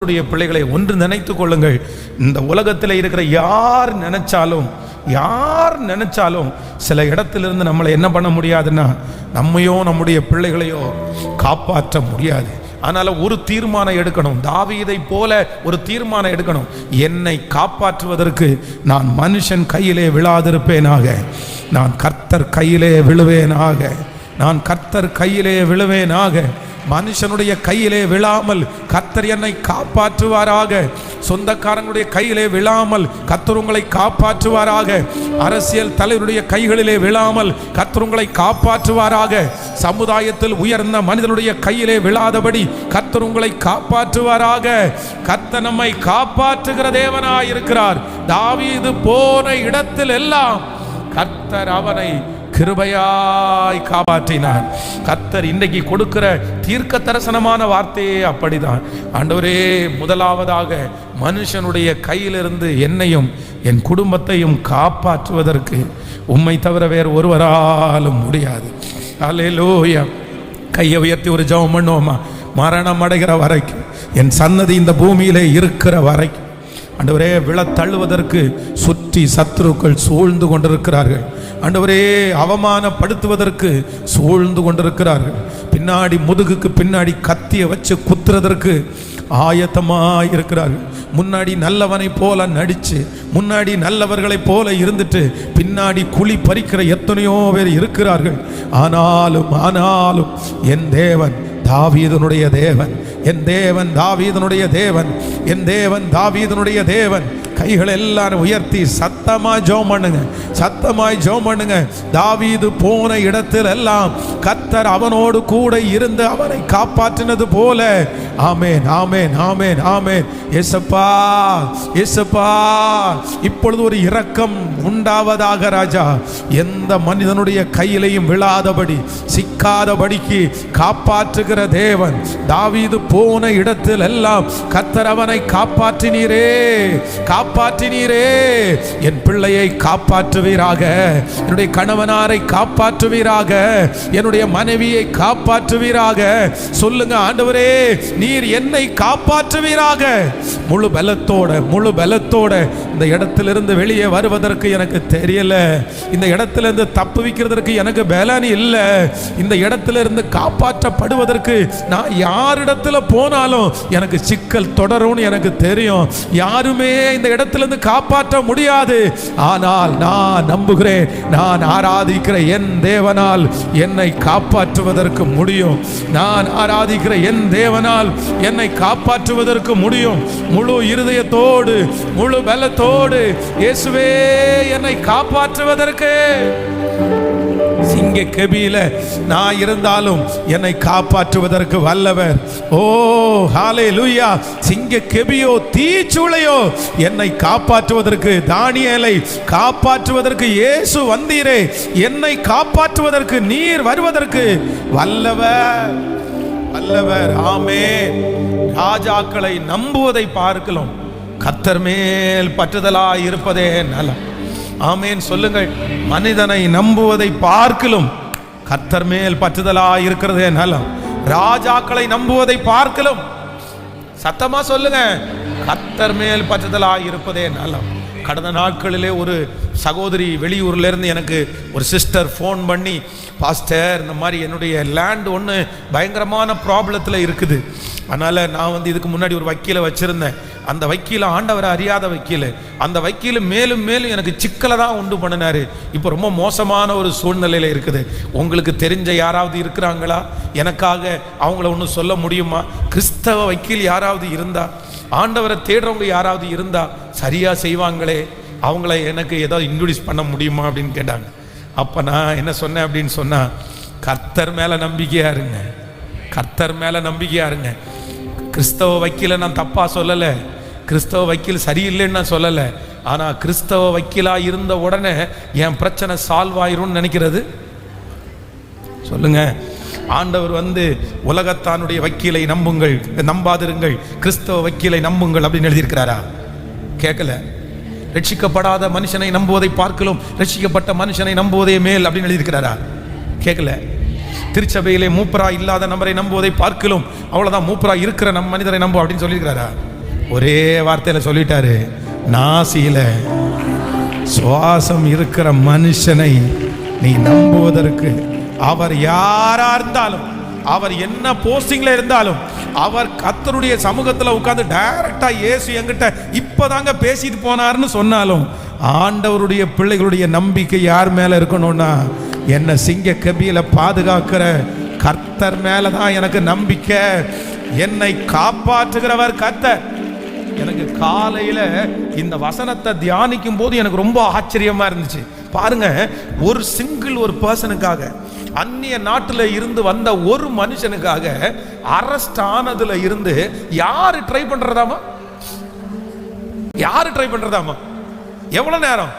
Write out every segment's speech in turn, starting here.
பிள்ளைகளை ஒன்று நினைத்துக் கொள்ளுங்கள். இந்த உலகத்தில் இருக்கிற யார் நினைச்சாலும் சில இடத்திலிருந்து நம்மளை என்ன பண்ண முடியாதுன்னா நம்மையோ நம்முடைய பிள்ளைகளையோ காப்பாற்ற முடியாது. அதனால ஒரு தீர்மானம் எடுக்கணும். தாவீதை போல ஒரு தீர்மானம் எடுக்கணும். என்னை காப்பாற்றுவதற்கு நான் மனுஷன் கையிலே விழாதிருப்பேனாக, நான் கர்த்தர் கையிலே விழுவேனாக. மனுஷனுடைய கையிலே விழாமல் கர்த்தர் என்னை காப்பாற்றுவாராக. சொந்தக்காரங்களுடைய கையிலே விழாமல் கர்த்தர் உங்களை காப்பாற்றுவாராக. அரசியல் தலைவருடைய கைகளிலே விழாமல் கர்த்தர் உங்களை காப்பாற்றுவாராக. சமுதாயத்தில் உயர்ந்த மனிதனுடைய கையிலே விழாதபடி கர்த்தர் உங்களை காப்பாற்றுவாராக. கர்த்தர் நம்மை காப்பாற்றுகிற தேவனாய் இருக்கிறார். தாவீது போன இடத்தில் எல்லாம் கர்த்தர் அவனை கிருபையாய் காப்பாற்றினார். கர்த்தர் இன்றைக்கு கொடுக்கிற தீர்க்க தரிசனமான வார்த்தையே அப்படிதான். ஆண்டவரே, முதலாவதாக மனுஷனுடைய கையிலிருந்து என்னையும் என் குடும்பத்தையும் காப்பாற்றுவதற்கு உம்மை தவிர வேறு ஒருவராலும் முடியாது. அல்லேலூயா. கையை உயர்த்தி ஒரு ஜெபம் பண்ணுவோமா? மரணம் அடைகிற வரைக்கும், என் சன்னதி இந்த பூமியிலே இருக்கிற வரைக்கும் ஆண்டவரே, விழத்தள்ளுவதற்கு சுற்றி சத்துருக்கள் சூழ்ந்து கொண்டிருக்கிறார்கள். ஆண்டவரே, அவமானப்படுத்துவதற்கு சூழ்ந்து கொண்டிருக்கிறார்கள். பின்னாடி முதுகுக்கு பின்னாடி கத்தியை வச்சு குத்துறதற்கு ஆயத்தமாக இருக்கிறார்கள். முன்னாடி நல்லவனை போல நடிச்சு, முன்னாடி நல்லவர்களை போல இருந்துட்டு பின்னாடி குழி பறிக்கிற எத்தனையோ பேர் இருக்கிறார்கள். ஆனாலும் என் தேவன் தாவீதனுடைய தேவன், என் தேவன் தாவீதனுடைய தேவன், என் தேவன் தாவீதனுடைய தேவன். கைகளை எல்லாரும் உயர்த்தி சத்தமாய் ஜெபம் பண்ணுங்க. தாவீது போன இடத்தில் எல்லாம் கர்த்தர் அவனோடு கூட இருந்து அவனை காப்பாற்றினது போல. ஆமென், ஆமென், ஆமென், ஆமென். இயேசுப்பா, இப்பொழுது ஒரு இரக்கம் உண்டாவதாக ராஜா. எந்த மனிதனுடைய கையிலையும் விழாதபடி, சிக்காதபடிக்கு காப்பாற்றுகிற தேவன். தாவீது போன இடத்தில் எல்லாம் கர்த்தர் அவனை காப்பாற்றினீரே. என் பிள்ளையை காப்பாற்றுவீராக, என்னுடைய கணவனாரை காப்பாற்றுவீராக, என்னுடைய மனைவியை காப்பாற்றுவீராக. சொல்லுங்க, ஆண்டவரே, நீர் என்னை காப்பாற்றுவீராக. முழு பலத்தோட இந்த இடத்திலிருந்து வெளியே வருவதற்கு எனக்கு தெரியல. இந்த இடத்திலிருந்து தப்புவிக்கிறதற்கு எனக்கு பலன் இல்லை. இந்த இடத்திலிருந்து காப்பாற்றப்படுவதற்கு நான் யாரிடத்துல போனாலும் எனக்கு சிக்கல் தொடரும்னு எனக்கு தெரியும். யாருமே இந்த இடத்திலிருந்து காப்பாற்ற முடியாது. ஆனால் நான் நம்புகிறேன், நான் ஆராதிக்கிற என் தேவனால் என்னை காப்பாற்றுவதற்கு முடியும். நான் ஆராதிக்கிற என் தேவனால் என்னை காப்பாற்றுவதற்கு முடியும். முழு இருதயத்தோடு, முழு பலத்தோடு இயேசுவே என்னை காப்பாற்றுவதற்கு. சிங்க கெபியில நான் இருந்தாலும் என்னை காப்பாற்றுவதற்கு வல்லவர். ஓ ஹல்லேலூயா. சிங்க கெபியோ தீச்சூளையோ என்னை காப்பாற்றுவதற்கு, தானியேலை காப்பாற்றுவதற்கு இயேசு வந்தீரே. என்னை காப்பாற்றுவதற்கு நீர் வருவதற்கு வல்லவர். ஆமென். ராஜாக்களை நம்புவதை பார்க்கலாம் கர்த்தர் மேல் பற்றுதலாய் இருப்பதே நலம். ஆமென் சொல்லுங்கள். மனிதனை நம்புவதை பார்க்கலும் கர்த்தர் மேல் பற்றுதலாய் இருக்கிறதே நலம். ராஜாக்களை நம்புவதை பார்க்கலும், சத்தமா சொல்லுங்க, கர்த்தர் மேல் பற்றுதலாய் இருப்பதே நலம். கடந்த நாட்களிலே ஒரு சகோதரி வெளியூர்ல இருந்து எனக்கு ஒரு சிஸ்டர் ஃபோன் பண்ணி, பாஸ்டர், இந்த மாதிரி என்னுடைய லேண்ட் ஒன்று பயங்கரமான ப்ராப்ளத்தில் இருக்குது. அதனால் நான் இதுக்கு முன்னாடி ஒரு வக்கீலை வச்சுருந்தேன். அந்த வக்கீலை ஆண்டவரை அறியாத வக்கீல். அந்த வக்கீல் மேலும் எனக்கு சிக்கலை தான் உண்டு பண்ணினார். இப்போ ரொம்ப மோசமான ஒரு சூழ்நிலையில் இருக்குது. உங்களுக்கு தெரிஞ்ச யாராவது இருக்கிறாங்களா? எனக்காக அவங்கள ஒன்று சொல்ல முடியுமா? கிறிஸ்தவ வக்கீல் யாராவது இருந்தா, ஆண்டவரை தேடுறவங்க யாராவது இருந்தா சரியாக செய்வாங்களே, அவங்கள எனக்கு ஏதாவது இன்ட்ரோடியூஸ் பண்ண முடியுமா அப்படின்னு கேட்டாங்க. அப்போ நான் என்ன சொன்னேன் அப்படின்னு சொன்னால், கர்த்தர் மேலே நம்பிக்கையாக இருங்க. கிறிஸ்தவ வக்கீலை நான் தப்பாக சொல்லலை, கிறிஸ்தவ வக்கீல் சரியில்லைன்னு நான் சொல்லலை. ஆனால் கிறிஸ்தவ வக்கீலாக இருந்த உடனே என் பிரச்சனை சால்வ் ஆயிரும்னு நினைக்கிறது சொல்லுங்க. ஆண்டவர் உலகத்தானுடைய வக்கீலை நம்பாதிருங்கள், கிறிஸ்தவ வக்கீலை நம்புங்கள் அப்படின்னு எழுதியிருக்கிறாரா? கேட்கல. ரட்சிக்கப்படாத மனுஷனை நம்புவதை பார்க்கலாம் ரட்சிக்கப்பட்ட மனுஷனை நம்புவதே மேல் அப்படின்னு எழுதியிருக்கிறாரா? கேட்கல. திருச்சபையிலே மூப்பரா இல்லாத நபரை நம்புவதை பார்க்கலாம், அவ்வளவுதான், மூப்பரா இருக்கிற மனிதரை நம்புவோம் அப்படின்னு சொல்லியிருக்கிறாரா? ஒரே வார்த்தையில சொல்லிட்டாரு, நாசியில சுவாசம் இருக்கிற மனுஷனை நீ நம்புவதற்கு, அவர் யாரா இருந்தாலும், அவர் என்ன போஸ்டிங்ல இருந்தாலும், அவர் கர்த்தருடைய சமூகத்தில் உட்கார்ந்து டைரக்டா இயேசு என்கிட்ட இப்பதாங்க பேசிட்டு போனார்னு சொன்னாலும், ஆண்டவருடைய பிள்ளைகளுடைய நம்பிக்கை யார் மேல இருக்கணும்னா, என்ன சிங்க கபியில பாதுகாக்கிற கர்த்தர் மேலதான் எனக்கு நம்பிக்கை. என்னை காப்பாற்றுகிறவர் கர்த்தர். எனக்கு காலையில இந்த வசனத்தை தியானிக்கும் போது எனக்கு ரொம்ப ஆச்சரியமா இருந்துச்சு. பாருங்க, ஒரு சிங்கிள் ஒரு பர்சனுக்காக, அந்நிய நாட்டில் இருந்து வந்த ஒரு மனுஷனுக்காக அரெஸ்ட் ஆனதுல இருந்து யாரு ட்ரை பண்றதாமா? யாரு ட்ரை பண்றதாமா? எவ்வளவு நேரம்?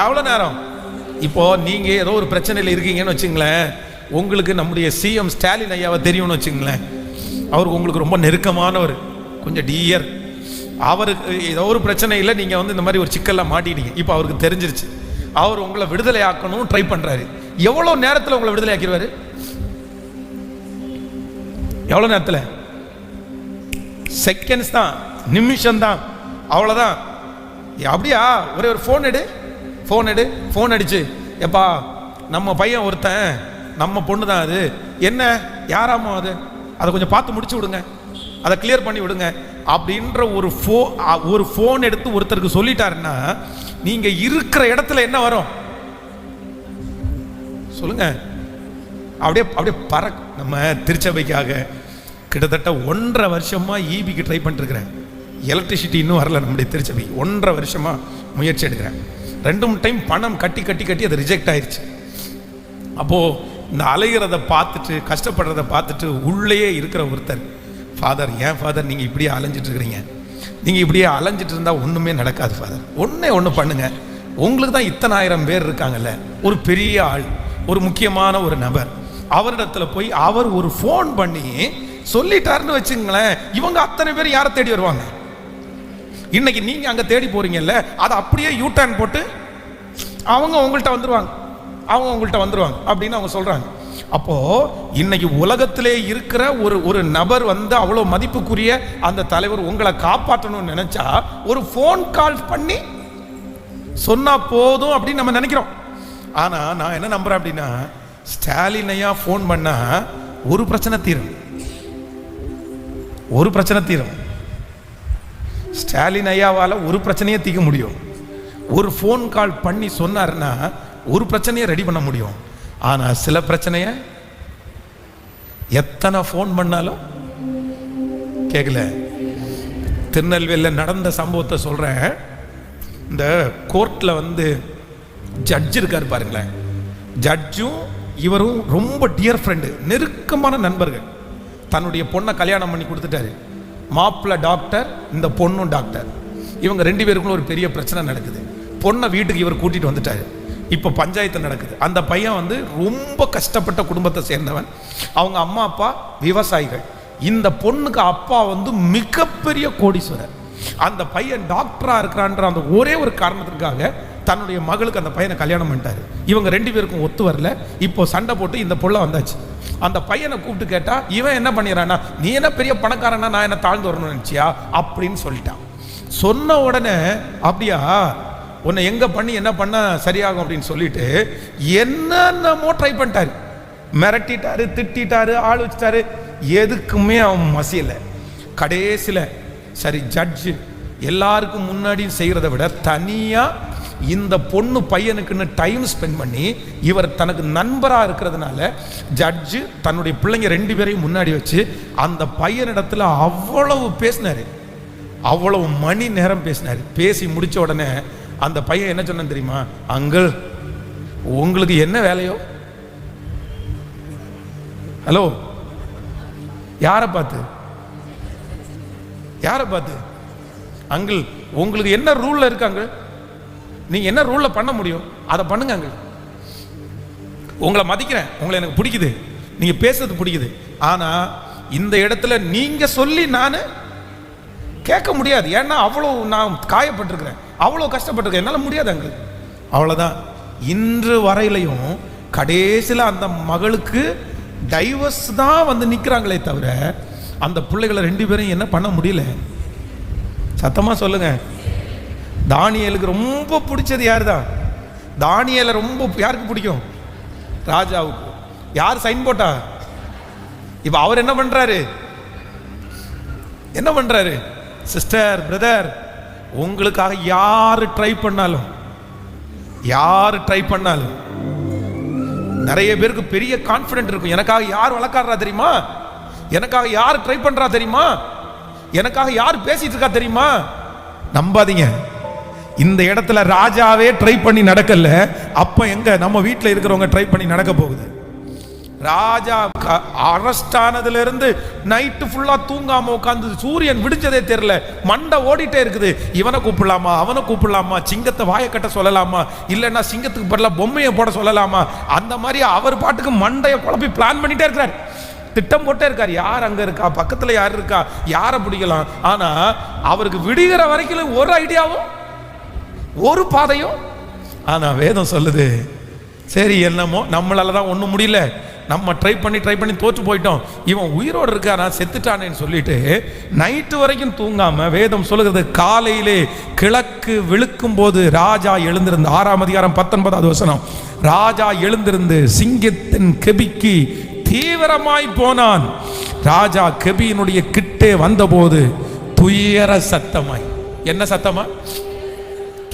எவ்வளவு நேரம்? இப்போ நீங்க ஏதோ ஒரு பிரச்சனையில் இருக்கீங்கன்னு வச்சுங்களேன், உங்களுக்கு நம்முடைய சிஎம் ஸ்டாலின் ஐயாவை தெரியும்னு வச்சுங்களேன். அவருக்கு உங்களுக்கு ரொம்ப நெருக்கமானவர், கொஞ்சம் டியர். அவருக்கு ஏதோ ஒரு பிரச்சனையில் நீங்கள் வந்து இந்த மாதிரி ஒரு சிக்கல்லாம் மாட்டிட்டீங்க. இப்போ அவருக்கு தெரிஞ்சிருச்சு, அவர் உங்களை விடுதலை ஆக்கணும் ட்ரை பண்ணுறாரு. எவ்வளோ நேரத்தில் உங்களை விடுதலை ஆக்கிடுவார்? எவ்வளோ நேரத்தில்? செகண்ட்ஸ் தான், நிமிஷம் தான், அவ்வளோதான். அப்படியா? ஒரே ஒரு ஃபோன் எடு, ஃபோன் அடிச்சு, எப்பா நம்ம பையன் ஒருத்தன், நம்ம பொண்ணு தான் அது, என்ன யாராமோ அது, அதை கொஞ்சம் பார்த்து முடிச்சு விடுங்க, அதை கிளியர் பண்ணி விடுங்க அப்படின்ற ஒரு ஃபோன் எடுத்து ஒருத்தருக்கு சொல்லிட்டாருன்னா, நீங்க இருக்கிற இடத்துல என்ன வரும் சொல்லுங்க? அப்படியே பறக்கும். நம்ம திருச்சபைக்காக கிட்டத்தட்ட 1.5 வருஷமா ஈபிக்கு ட்ரை பண்ணிட்டு இருக்கிறேன். எலக்ட்ரிசிட்டி இன்னும் வரல நம்முடைய திருச்சபை. 1.5 வருஷமா முயற்சி எடுக்கிறேன். 2 டைம் பணம் கட்டி அது ரிஜெக்ட் ஆயிடுச்சு. அப்போ இந்த அலைகிறத பார்த்துட்டு, கஷ்டப்படுறத பார்த்துட்டு உள்ளே இருக்கிற ஒருத்தர், ஃபாதர், ஏன் ஃபாதர் நீங்கள் இப்படியே அலைஞ்சிட்டு இருக்கிறீங்க? நீங்கள் இப்படியே அலைஞ்சிட்டு இருந்தால் ஒன்றுமே நடக்காது ஃபாதர். ஒன்று பண்ணுங்க, உங்களுக்கு தான் இத்தனை ஆயிரம் பேர் இருக்காங்கல்ல, ஒரு பெரிய ஆள், ஒரு முக்கியமான ஒரு நபர், அவரிடத்துல போய் அவர் ஒரு ஃபோன் பண்ணி சொல்லிட்டாருன்னு வச்சுங்களேன், இவங்க அத்தனை பேர் யாரை தேடி வருவாங்க? இன்னைக்கு நீங்க அங்க தேடி போறீங்கல்ல, அதை அப்படியே யூ டர்ன் போட்டு அவங்க உங்கள்கிட்ட வந்துருவாங்க அப்படின்னு அவங்க சொல்றாங்க. அப்போ இன்னைக்கு உலகத்திலே இருக்கிற ஒரு நபர் வந்து அவ்வளவு மதிப்புக்குரிய அந்த தலைவர் உங்களை காப்பாற்றணும்னு நினைச்சா ஒரு ஃபோன் கால் பண்ணி சொன்னா போதும் அப்படின்னு நம்ம நினைக்கிறோம். ஆனா நான் என்ன நம்புறேன் அப்படின்னா, ஸ்டாலின் ஐயா ஃபோன் பண்ணா ஒரு பிரச்சனை தீரும். ஸ்டாலின் ஐயாவால ஒரு பிரச்சனையை தீர்க்க முடியும். ஒரு ஃபோன் கால் பண்ணி சொன்னாருன்னா ஒரு பிரச்சனையை ரெடி பண்ண முடியும். ஆனா சில பிரச்சனைய எத்தனை ஃபோன் பண்ணாலும் கேட்கல. திருநெல்வேலியில் நடந்த சம்பவத்தை சொல்றேன். இந்த கோர்ட்ல வந்து ஜட்ஜ் இருக்காரு பாருங்களேன். ஜட்ஜும் இவரும் ரொம்ப டியர் ஃப்ரெண்டு, நெருக்கமான நண்பர்கள். தன்னுடைய பொண்ணை கல்யாணம் பண்ணி கொடுத்துட்டாரு. மாப்பிள்ளை டாக்டர், இந்த பொண்ணும் டாக்டர். இவங்க 2 பேருக்குள்ள ஒரு பெரிய பிரச்சனை நடக்குது. பொண்ணை வீட்டுக்கு இவர் கூட்டிட்டு வந்துட்டாரு. இப்போ பஞ்சாயத்து நடக்குது. அந்த பையன் வந்து ரொம்ப கஷ்டப்பட்ட குடும்பத்தை சேர்ந்தவன். அவங்க அம்மா அப்பா விவசாயிகள். இந்த பொண்ணுக்கு அப்பா வந்து மிகப்பெரிய கோடீஸ்வரர். அந்த பையன் டாக்டரா இருக்கிறான்ற அந்த ஒரே ஒரு காரணத்துக்காக தன்னுடைய மகளுக்கு அந்த பையனை கல்யாணம் பண்ணிட்டாரு. இவங்க 2 பேருக்கும் ஒத்து வரல. இப்போ சண்டை போட்டு இந்த பொண்ணை வந்தாச்சு. அந்த பையனை கூப்பிட்டு கேட்டா, இவன் என்ன பண்ணிடுறான்னா, நீ என்ன பெரிய பணக்காரனா, நான் என்ன தாழ்ந்து வரணும்னு நினைச்சியா அப்படின்னு சொல்லிட்டான். சொன்ன உடனே, அப்படியா, உன்னை எங்க பண்ணி என்ன பண்ண சரியாகும் அப்படின்னு சொல்லிட்டு என்னென்னமோ ட்ரை பண்ணிட்டாரு. மிரட்டிட்டாரு, திட்டாரு, ஆள் வச்சுட்டாரு. எதுக்குமே அவன் மசியல. கடைசியில் சரி, ஜட்ஜு எல்லாருக்கும் முன்னாடி செய்கிறத விட தனியா இந்த பொண்ணு பையனுக்குன்னு டைம் ஸ்பெண்ட் பண்ணி, இவர் தனக்கு நண்பராக இருக்கிறதுனால ஜட்ஜு தன்னுடைய பிள்ளைங்க 2 பேரையும் முன்னாடி வச்சு அந்த பையனிடத்துல அவ்வளவு பேசினாரு. அவ்வளவு மணி நேரம் பேசினாரு. பேசி முடிச்ச உடனே அந்த பையன் என்ன சொன்னான் தெரியுமா? அங்கிள், உங்களுக்கு என்ன வேலையோ? ஹலோ, யாரை பார்த்து? அங்கிள், உங்களுக்கு என்ன ரூல்ல இருக்காங்க? நீங்க என்ன ரூல்ல பண்ண முடியும் அதை பண்ணுங்க அங்கிள். உங்களை மதிக்கிறேன், உங்களை எனக்கு பிடிக்குது, நீங்க பேசுறது பிடிக்குது. ஆனா இந்த இடத்துல நீங்க சொல்லி நான் கேட்க முடியாது. ஏன்னா அவ்வளவு நான் காயப்பட்டிருக்கிறேன், அவ்வளவு கஷ்டப்பட்டிருக்கேன், என்னால முடியாது அங்கிள். அவ்வளவுதான். இன்று வரையிலையும் கடைசியில் அந்த மகளுக்கு டைவர்ஸ் தான் வந்து நிற்கிறாங்களே தவிர அந்த பிள்ளைகளை 2 பேரும் என்ன பண்ண முடியல? சத்தமா சொல்லுங்க. தானியேலுக்கு ரொம்ப பிடிச்சது யார் தான்? தானியேலை ரொம்ப யாருக்கு பிடிக்கும்? ராஜாவுக்கு. யார் சைன் போட்டா? இப்ப அவர் என்ன பண்றாரு? என்ன பண்றாரு? சிஸ்டர், பிரதர், உங்களுக்காக யாரு ட்ரை பண்ணாலும், நிறைய பேருக்கு பெரிய கான்ஃபிடென்ட் இருக்கும். எனக்காக யார் வழக்காடுறா தெரியுமா? எனக்காக யார் ட்ரை பண்றா தெரியுமா? எனக்காக யார் பேசிட்டு இருக்கா தெரியுமா? நம்பாதீங்க. இந்த இடத்துல ராஜாவே ட்ரை பண்ணி நடக்கல. அப்ப எங்க நம்ம வீட்டில் இருக்கிறவங்க ட்ரை பண்ணி நடக்க போகுது? ராஜா அரெஸ்ட் ஆனதுல இருந்து நைட்டு ஃபுல்லா தூங்காம உட்கார்ந்து சூரியன் விடிஞ்சதே தெரியல, மண்டை ஓடிட்டே இருக்குது. இவனை கூப்பிடலாமா, அவனை கூப்பிடலாமா, சிங்கத்தை வாயை கட்ட சொல்லலாமா, இல்லைன்னா சிங்கத்துக்கு பதிலாக பொம்மையை போட சொல்லலாமா, அந்த மாதிரி அவர் பாட்டுக்கு மண்டையை குழப்பி பிளான் பண்ணிட்டே இருக்கிறார், திட்டம் போட்டே இருக்கார். யார் அங்க இருக்கா, பக்கத்துல யார் இருக்கா, யாரை பிடிக்கலாம். ஆனா அவருக்கு விடுகிற வரைக்கும் ஒரு ஐடியாவும் ஒரு பாதையும். ஆனா வேதம் சொல்லுது, சரி என்னமோ நம்மளால தான் ஒன்றும் முடியல, நம்ம ட்ரை பண்ணி தோற்று போயிட்டோம், இவன் உயிரோடு இருக்கானா செத்துட்டானேன்னு சொல்லிட்டு நைட்டு வரைக்கும் தூங்காம வேதம் சொல்லுகிறது, காலையிலே கிழக்கு விழுக்கும் போது ராஜா எழுந்திருந்து, 6ஆம் அதிகாரம் 19வது வசனம், ராஜா எழுந்திருந்து சிங்கத்தின் கெபிக்கு தீவிரமாய் போனான். ராஜா கெபியினுடைய கிட்டே வந்தபோது துயர சத்தமாய், என்ன சத்தமா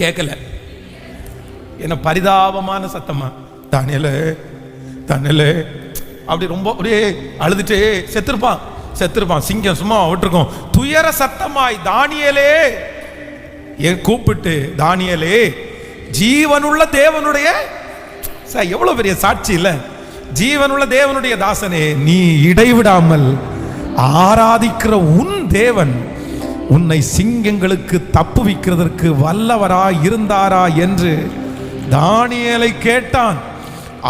கேட்கல, என்ன பரிதாபமான சத்தமா, தானியேலே தானியேலே அப்படி ரொம்ப அப்படியே அழுதுட்டே செத்துருப்பான். சிங்கம் சும்மா விட்டுருக்கோம். துயர சத்தமாய் தானியேலே கூப்பிட்டு, தானியேலே ஜீவனுள்ள தேவனுடைய, எவ்வளவு பெரிய சாட்சி இல்ல, ஜீவனுள்ள தேவனுடைய தாசனே, நீ இடைவிடாமல் ஆராதிக்கிற உன் தேவன் உன்னை சிங்கங்களுக்கு தப்புவிக்கிறதற்கு வல்லவராய் இருந்தாரா என்று தானியேலை கேட்டான்.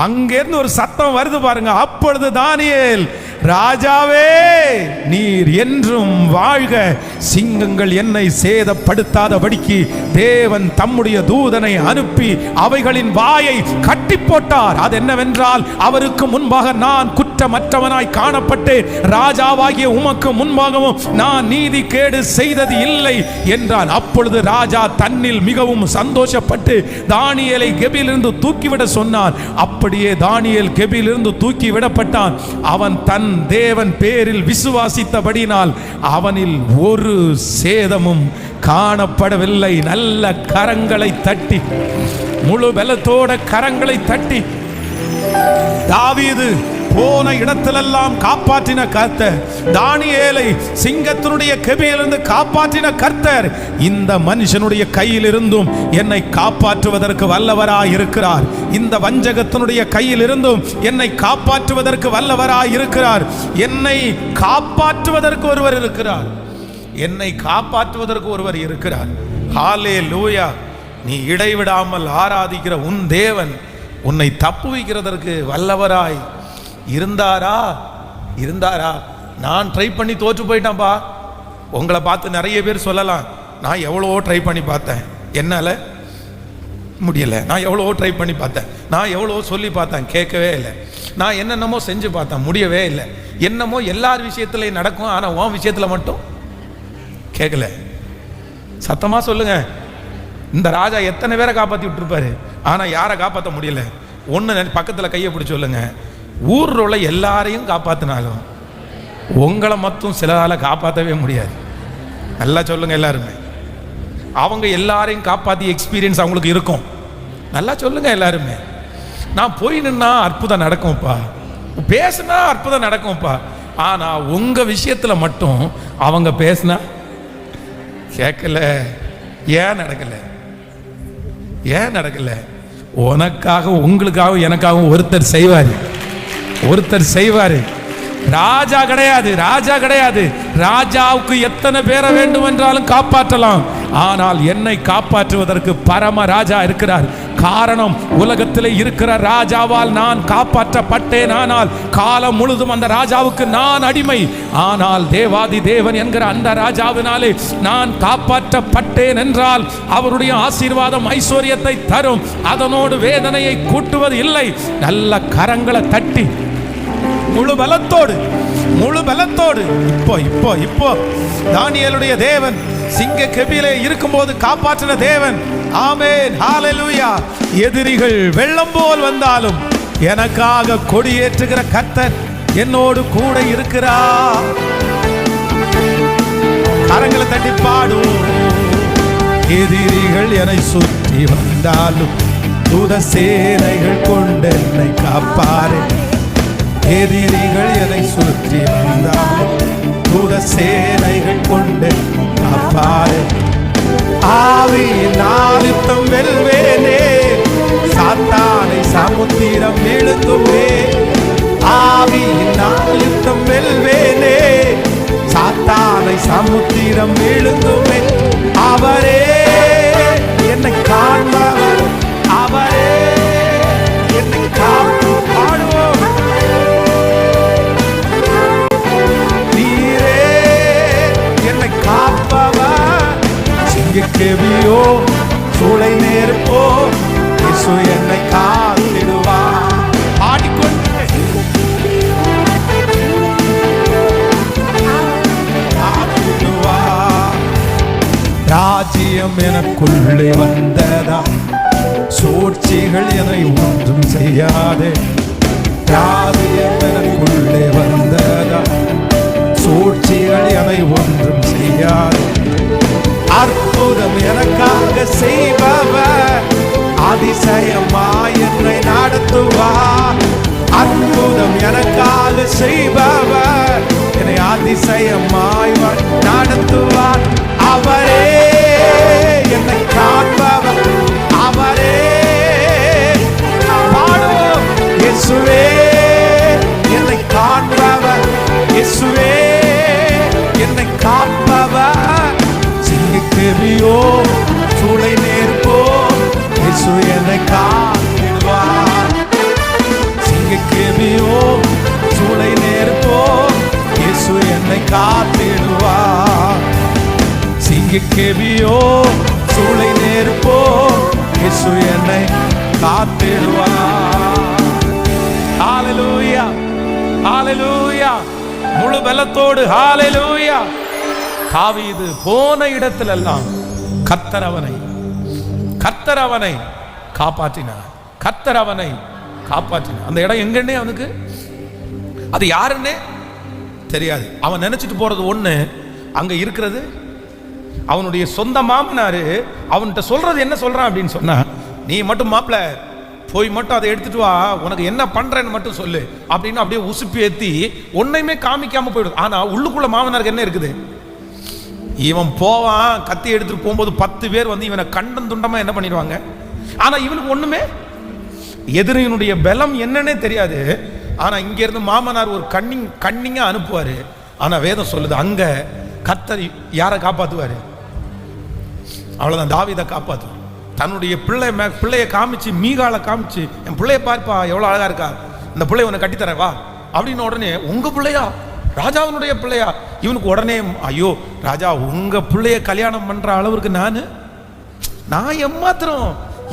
அங்கிருந்து ஒரு சத்தம் வருது பாருங்க. அப்பொழுது தானியேல், ராஜாவே நீர் என்றும் வாழ்க, சிங்கங்கள் என்னை சேதப்படுத்தாதபடிக்கு தேவன் தம்முடைய தூதனை அனுப்பி அவைகளின் வாயை கட்டி போட்டார். அது என்னவென்றால், அவருக்கு முன்பாக நான் குற்றமற்றவனாய் காணப்பட்டு ராஜாவாகிய உமக்கு முன்பாகவும் நான் நீதி கேடு செய்தது இல்லை என்றான். அப்பொழுது ராஜா தன்னில் மிகவும் சந்தோஷப்பட்டு தானியேலை கெபியிலிருந்து தூக்கிவிட சொன்னான். அப்படியே தானியேல் கெபியிலிருந்து தூக்கி விடப்பட்டான். அவன் தன் தேவன் பேரில் விசுவாசித்தபடினால் அவனில் ஒரு சேதமும் காணப்படவில்லை. நல்ல கரங்களை தட்டி, முழு பலத்தோட கரங்களை தட்டி, தாவீது போன இடத்திலெல்லாம் காப்பாற்றின கர்த்தர், தானியேலை சிங்கத்தினுடைய கெபியிலிருந்து காப்பாற்றின கர்த்தர் இந்த மனுஷனுடைய கையிலிருந்தும் என்னை காப்பாற்றுவதற்கு வல்லவராய் இருக்கிறார். இந்த வஞ்சகத்தினுடைய கையிலிருந்தும் என்னை காப்பாற்றுவதற்கு வல்லவராய் இருக்கிறார். என்னை காப்பாற்றுவதற்கு ஒருவர் இருக்கிறார். என்னை காப்பாற்றுவதற்கு ஒருவர் இருக்கிறார். ஹல்லேலூயா. நீ இடைவிடாமல் ஆராதிக்கிற உன் தேவன் உன்னை தப்புவிக்கிறதற்கு வல்லவராய் இருந்தாரா? நான் ட்ரை பண்ணி தோற்று போயிட்டேன்பா. உங்களை பார்த்து நிறைய பேர் சொல்லலாம், நான் எவ்வளவோ ட்ரை பண்ணி பார்த்தேன், என்னால் முடியலை. நான் எவ்வளவோ ட்ரை பண்ணி பார்த்தேன், நான் எவ்வளவோ சொல்லி பார்த்தேன், கேட்கவே இல்லை. நான் என்னென்னமோ செஞ்சு பார்த்தேன், முடியவே இல்லை. என்னமோ எல்லார் விஷயத்துலையும் நடக்கும், ஆனால் உன் விஷயத்தில் மட்டும் கேட்கல. சத்தமாக சொல்லுங்க. இந்த ராஜா எத்தனை பேரை காப்பாற்றி விட்டுருப்பாரு, ஆனால் யாரை காப்பாற்ற முடியல. ஒன்று பக்கத்தில் கையை பிடிச்சி சொல்லுங்க, ஊரில் உள்ள எல்லாரையும் காப்பாற்றினாலும் உங்களை மட்டும் சிலரால் காப்பாற்றவே முடியாது. நல்லா சொல்லுங்க எல்லாருமே. அவங்க எல்லாரையும் காப்பாற்றி எக்ஸ்பீரியன்ஸ் அவங்களுக்கு இருக்கும். நல்லா சொல்லுங்க எல்லாருமே. நான் போய் நின்னா அற்புதம் நடக்கும்ப்பா, பேசுனா அற்புதம் நடக்கும்ப்பா, ஆனால் உங்கள் விஷயத்தில் மட்டும் அவங்க பேசுனா கேட்கல. ஏன் நடக்கல? உனக்காக, உங்களுக்காக, எனக்காகவும் ஒருத்தர் செய்வாரு. ராஜா கிடையாது. ராஜாவுக்கு எத்தனை பேரை வேண்டும் என்றாலும் காப்பாற்றலாம், ஆனால் என்னை காப்பாற்றுவதற்கு பரம ராஜா இருக்கிறார். காரணம், உலகத்திலே இருக்கிற ராஜாவால் நான் காப்பாற்றப்பட்டேன், ஆனால் காலம் முழுதும் அந்த ராஜாவுக்கு நான் அடிமை. ஆனால் தேவாதி தேவன் என்கிற அந்த ராஜாவினாலே நான் காப்பாற்றப்பட்டேன் என்றால் அவருடைய ஆசீர்வாதம் ஐஸ்வர்யத்தை தரும். அதனோடு வேதனையை கூட்டுவது இல்லை. நல்ல கரங்களை தட்டி முழு பலத்தோடு, முழு பலத்தோடு. இப்போ இப்போ இப்போ தானியேலுடைய தேவன் சிங்க கெபியிலே இருக்கும்போது காப்பாற்றின தேவன். ஆமென், ஹalleluya. எதிரிகள் வெள்ளம் போல் வந்தாலும் எனக்காக கொடியேற்றுகிற கர்த்தர் என்னோடு கூட இருக்கிறார். கரங்களை தட்டி பாடும். எதிரிகள் என்னை சுற்றி வந்தாலும் தூத சேனைகள் கொண்டு என்னை காப்பாரே. எதிரிகள் என்னை சுற்றி வந்தாலும் தூத சேனைகள் கொண்டு காப்பாரே. ஆவியினால் யுத்தம் வெல்வேனே, சாத்தானை சமுத்திரம் விழுங்குவே. ஆவியினால் யுத்தம் வெல்வேனே, சாத்தானை சமுத்திரம் விழுங்குவே. அவரே என்னை காண்பவர், அவரே என்னை காப்பாடுவோம். நீரே என்னை காப்பவர். சிங்கக்கெபியோ சூளை நெருப்போ இயேசு என்னை காத்திடுவார். ஆடிக்கொண்டு ராஜ்யம் எனக்குள்ளே வந்ததா, சூழ்ச்சிகள் என்னை ஒன்றும் செய்யாதே. ராஜ்யம் எனக்குள்ளே வந்ததா, சூழ்ச்சிகள் என்னை ஒன்றும் செய்யாதே. அற்புதம் எனக்காக செய்பவர், அதிசயமாய் என்னை நடத்துவார். அற்புதம் எனக்காக செய்பவர், என்னை அதிசயமாய் நடத்துவார். அவரே என்னை காண்பவர், அவரே பாடுவோம். இயேசுவே என்னை காண்பவர், இயேசுவே என்னை காப்பவர். சிங்கக்கெபியோ சூளை நெருப்போ இயேசு என்னை காத்திடுவார். சிங்கக்கெபியோ சூளை நெருப்போ இயேசு என்னை காத்திடுவார். சிங்கக்கெபியோ சூளை நெருப்போ இயேசு என்னை காத்திடுவார். ஹalleluya, ஹalleluya. முழு பலத்தோடு ஹalleluya. தாவீது போன இடத்திலெல்லாம் கர்த்தர் அவனை காப்பாற்றினார். கர்த்தர் அவனை காப்பாற்றினார். அந்த இடம் எங்கன்னே அவனுக்கு அது யாருன்னே தெரியாது. அவன் நினைச்சிட்டு போறது ஒண்ணு, அங்க இருக்கிறது அவனுடைய சொந்த மாமனாரு. அவன்கிட்ட சொல்றது என்ன சொல்றான் அப்படின்னு சொன்னா, நீ மட்டும் மாப்பிள்ள போய் மட்டும் அதை எடுத்துட்டு வா, உனக்கு என்ன பண்றேன்னு மட்டும் சொல்லு அப்படின்னு அப்படியே உசுப்பி ஏத்தி ஒன்னையுமே காமிக்காம போயிடுது. ஆனா உள்ளுக்குள்ள மாமனாருக்கு என்ன இருக்குது? இவன் போவான், கத்தி எடுத்துட்டு போகும்போது 10 பேர் வந்து இவனை கண்டம் துண்டமா என்ன பண்ணிடுவாங்க. ஆனா இவனுக்கு ஒண்ணுமே, எதிரியினுடைய பலம் என்னன்னே தெரியாது. ஆனா இங்க இருந்து மாமனார் ஒரு கண்ணிங்க அனுப்புவாரு. ஆனா வேதம் சொல்லுது அங்க கர்த்தர் யாரை காப்பாத்துவாரு? அவ்வளவுதான், தாவீதை காப்பாத்து. தன்னுடைய பிள்ளைய காமிச்சு, மீகாலை காமிச்சு, என் பிள்ளைய பார்ப்பா எவ்வளவு அழகா இருக்கா, இந்த பிள்ளைய உன்னை கட்டித்தரேன் வா அப்படின்னு. உடனே உங்க பிள்ளையா, ராஜாவினுடைய பிள்ளையா? இவனுக்கு உடனே ஐயோ ராஜா, உங்க பிள்ளைய கல்யாணம் பண்ற அளவுக்கு நான் எம்மாத்திரம்,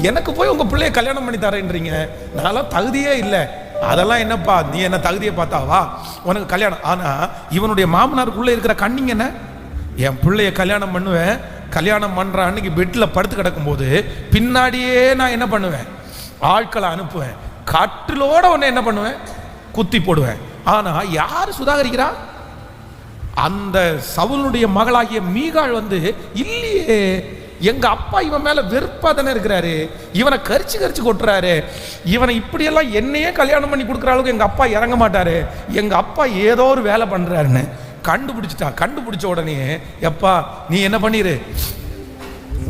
எனக்கு போய் உங்க பிள்ளைய கல்யாணம் பண்ணி தரேன்றீங்க, நான் தகுதியே இல்லை. அதெல்லாம் என்னப்பா, நீ என்ன தகுதியை பார்த்தாவா உனக்கு கல்யாணம்? ஆனா இவனுடைய மாமனாருக்குள்ள இருக்கிற கண்ணிங்க என்ன, என் பிள்ளைய கல்யாணம் பண்ணுவேன், கல்யாணம் பண்ற அன்னைக்கு பெட்ல படுத்து கிடக்கும் போது பின்னாடியே நான் என்ன பண்ணுவேன், ஆட்களை அனுப்புவேன், கட்டிலோட உன்னை என்ன பண்ணுவேன், குத்தி போடுவேன். ஆனா யாரு சுதாகரிக்கிறா? அந்த சவுலுடைய மகளாகிய மீகாள் வந்து, இல்லையே எங்க அப்பா இவன் மேல வெறுப்பா தானே இருக்கிறாரு, இவனை கரிச்சு கொட்டுறாரு, இவனை இப்படியெல்லாம் என்னையே கல்யாணம் பண்ணி கொடுக்குற அளவுக்கு எங்க அப்பா இறங்க மாட்டாரு, எங்க அப்பா ஏதோ ஒரு வேலை பண்றாருன்னு கண்டுபிடிச்ச உடனே, எப்பா நீ என்ன பண்ணிரு,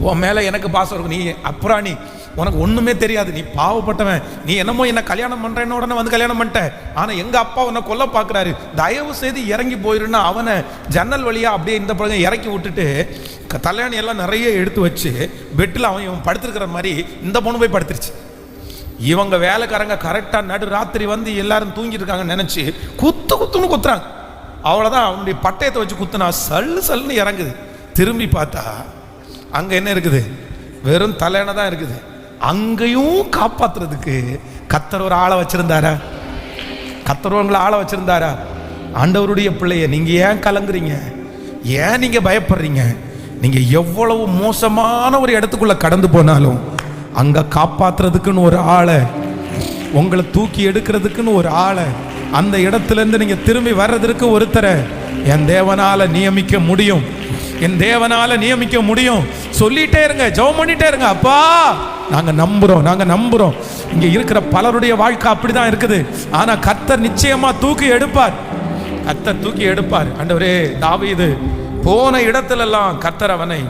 உன் மேல எனக்கு பாசம் இருக்கும், நீ அப்புறம் நீ உனக்கு ஒண்ணுமே தெரியாது, நீ பாவப்பட்டவன், நீ என்னமோ என்ன கல்யாணம் பண்றேன்னு உடனே வந்து கல்யாணம் பண்ணிட்ட, ஆனா எங்க அப்பா உன்னை கொல்ல பாக்குறாரு, தயவு செய்து இறங்கி போயிருன்னா அவனை ஜன்னல் வழியா அப்படியே இந்த பழகம் இறக்கி விட்டுட்டு தலையாணி எல்லாம் நிறைய எடுத்து வச்சு பெட்டில் இவன் படுத்திருக்கிற மாதிரி இந்த பொண்ணு போய் படுத்துருச்சு. இவங்க வேலைக்காரங்க கரெக்டா நடு ராத்திரி வந்து எல்லாரும் தூங்கிட்டு இருக்காங்கன்னு நினைச்சு குத்துன்னு குத்துறாங்க. அவ்வளவுதான், அவனுடைய பட்டயத்தை வச்சு குத்துனா சல்லுன்னு இறங்குது. திரும்பி பார்த்தா அங்க என்ன இருக்குது, வெறும் தலையணை தான் இருக்குது. அங்கேயும் காப்பாத்துறதுக்கு கர்த்தர் ஒரு ஆளை வச்சிருந்தாரா? கர்த்தர் உங்களை ஆள வச்சிருந்தாரா? ஆண்டவருடைய பிள்ளைய நீங்க ஏன் கலங்குறீங்க? ஏன் நீங்க பயப்படுறீங்க? நீங்க எவ்வளவு மோசமான ஒரு இடத்துக்குள்ள கடந்து போனாலும் அங்க காப்பாத்துறதுக்குன்னு ஒரு ஆளை, உங்களை தூக்கி எடுக்கிறதுக்குன்னு ஒரு ஆளை, அந்த இடத்துல இருந்து நீங்க திரும்பி வர்றதுக்கு ஒருத்தரை என் தேவனால நியமிக்க முடியும். என் தேவனால நியமிக்க முடியும். சொல்லிட்டே இருங்க, ஜெபம் பண்ணிட்டே இருங்க. அப்பா நாங்க நம்புறோம், நாங்க நம்புறோம். இங்க இருக்கிற பலருடைய வாழ்க்கை அப்படிதான் இருக்குது. ஆனா கர்த்தர் நிச்சயமா தூக்கி எடுப்பார். கர்த்தர் தூக்கி எடுப்பார். ஆண்டவரே, தாவீது போன இடத்துல எல்லாம் கர்த்தர் அவனை,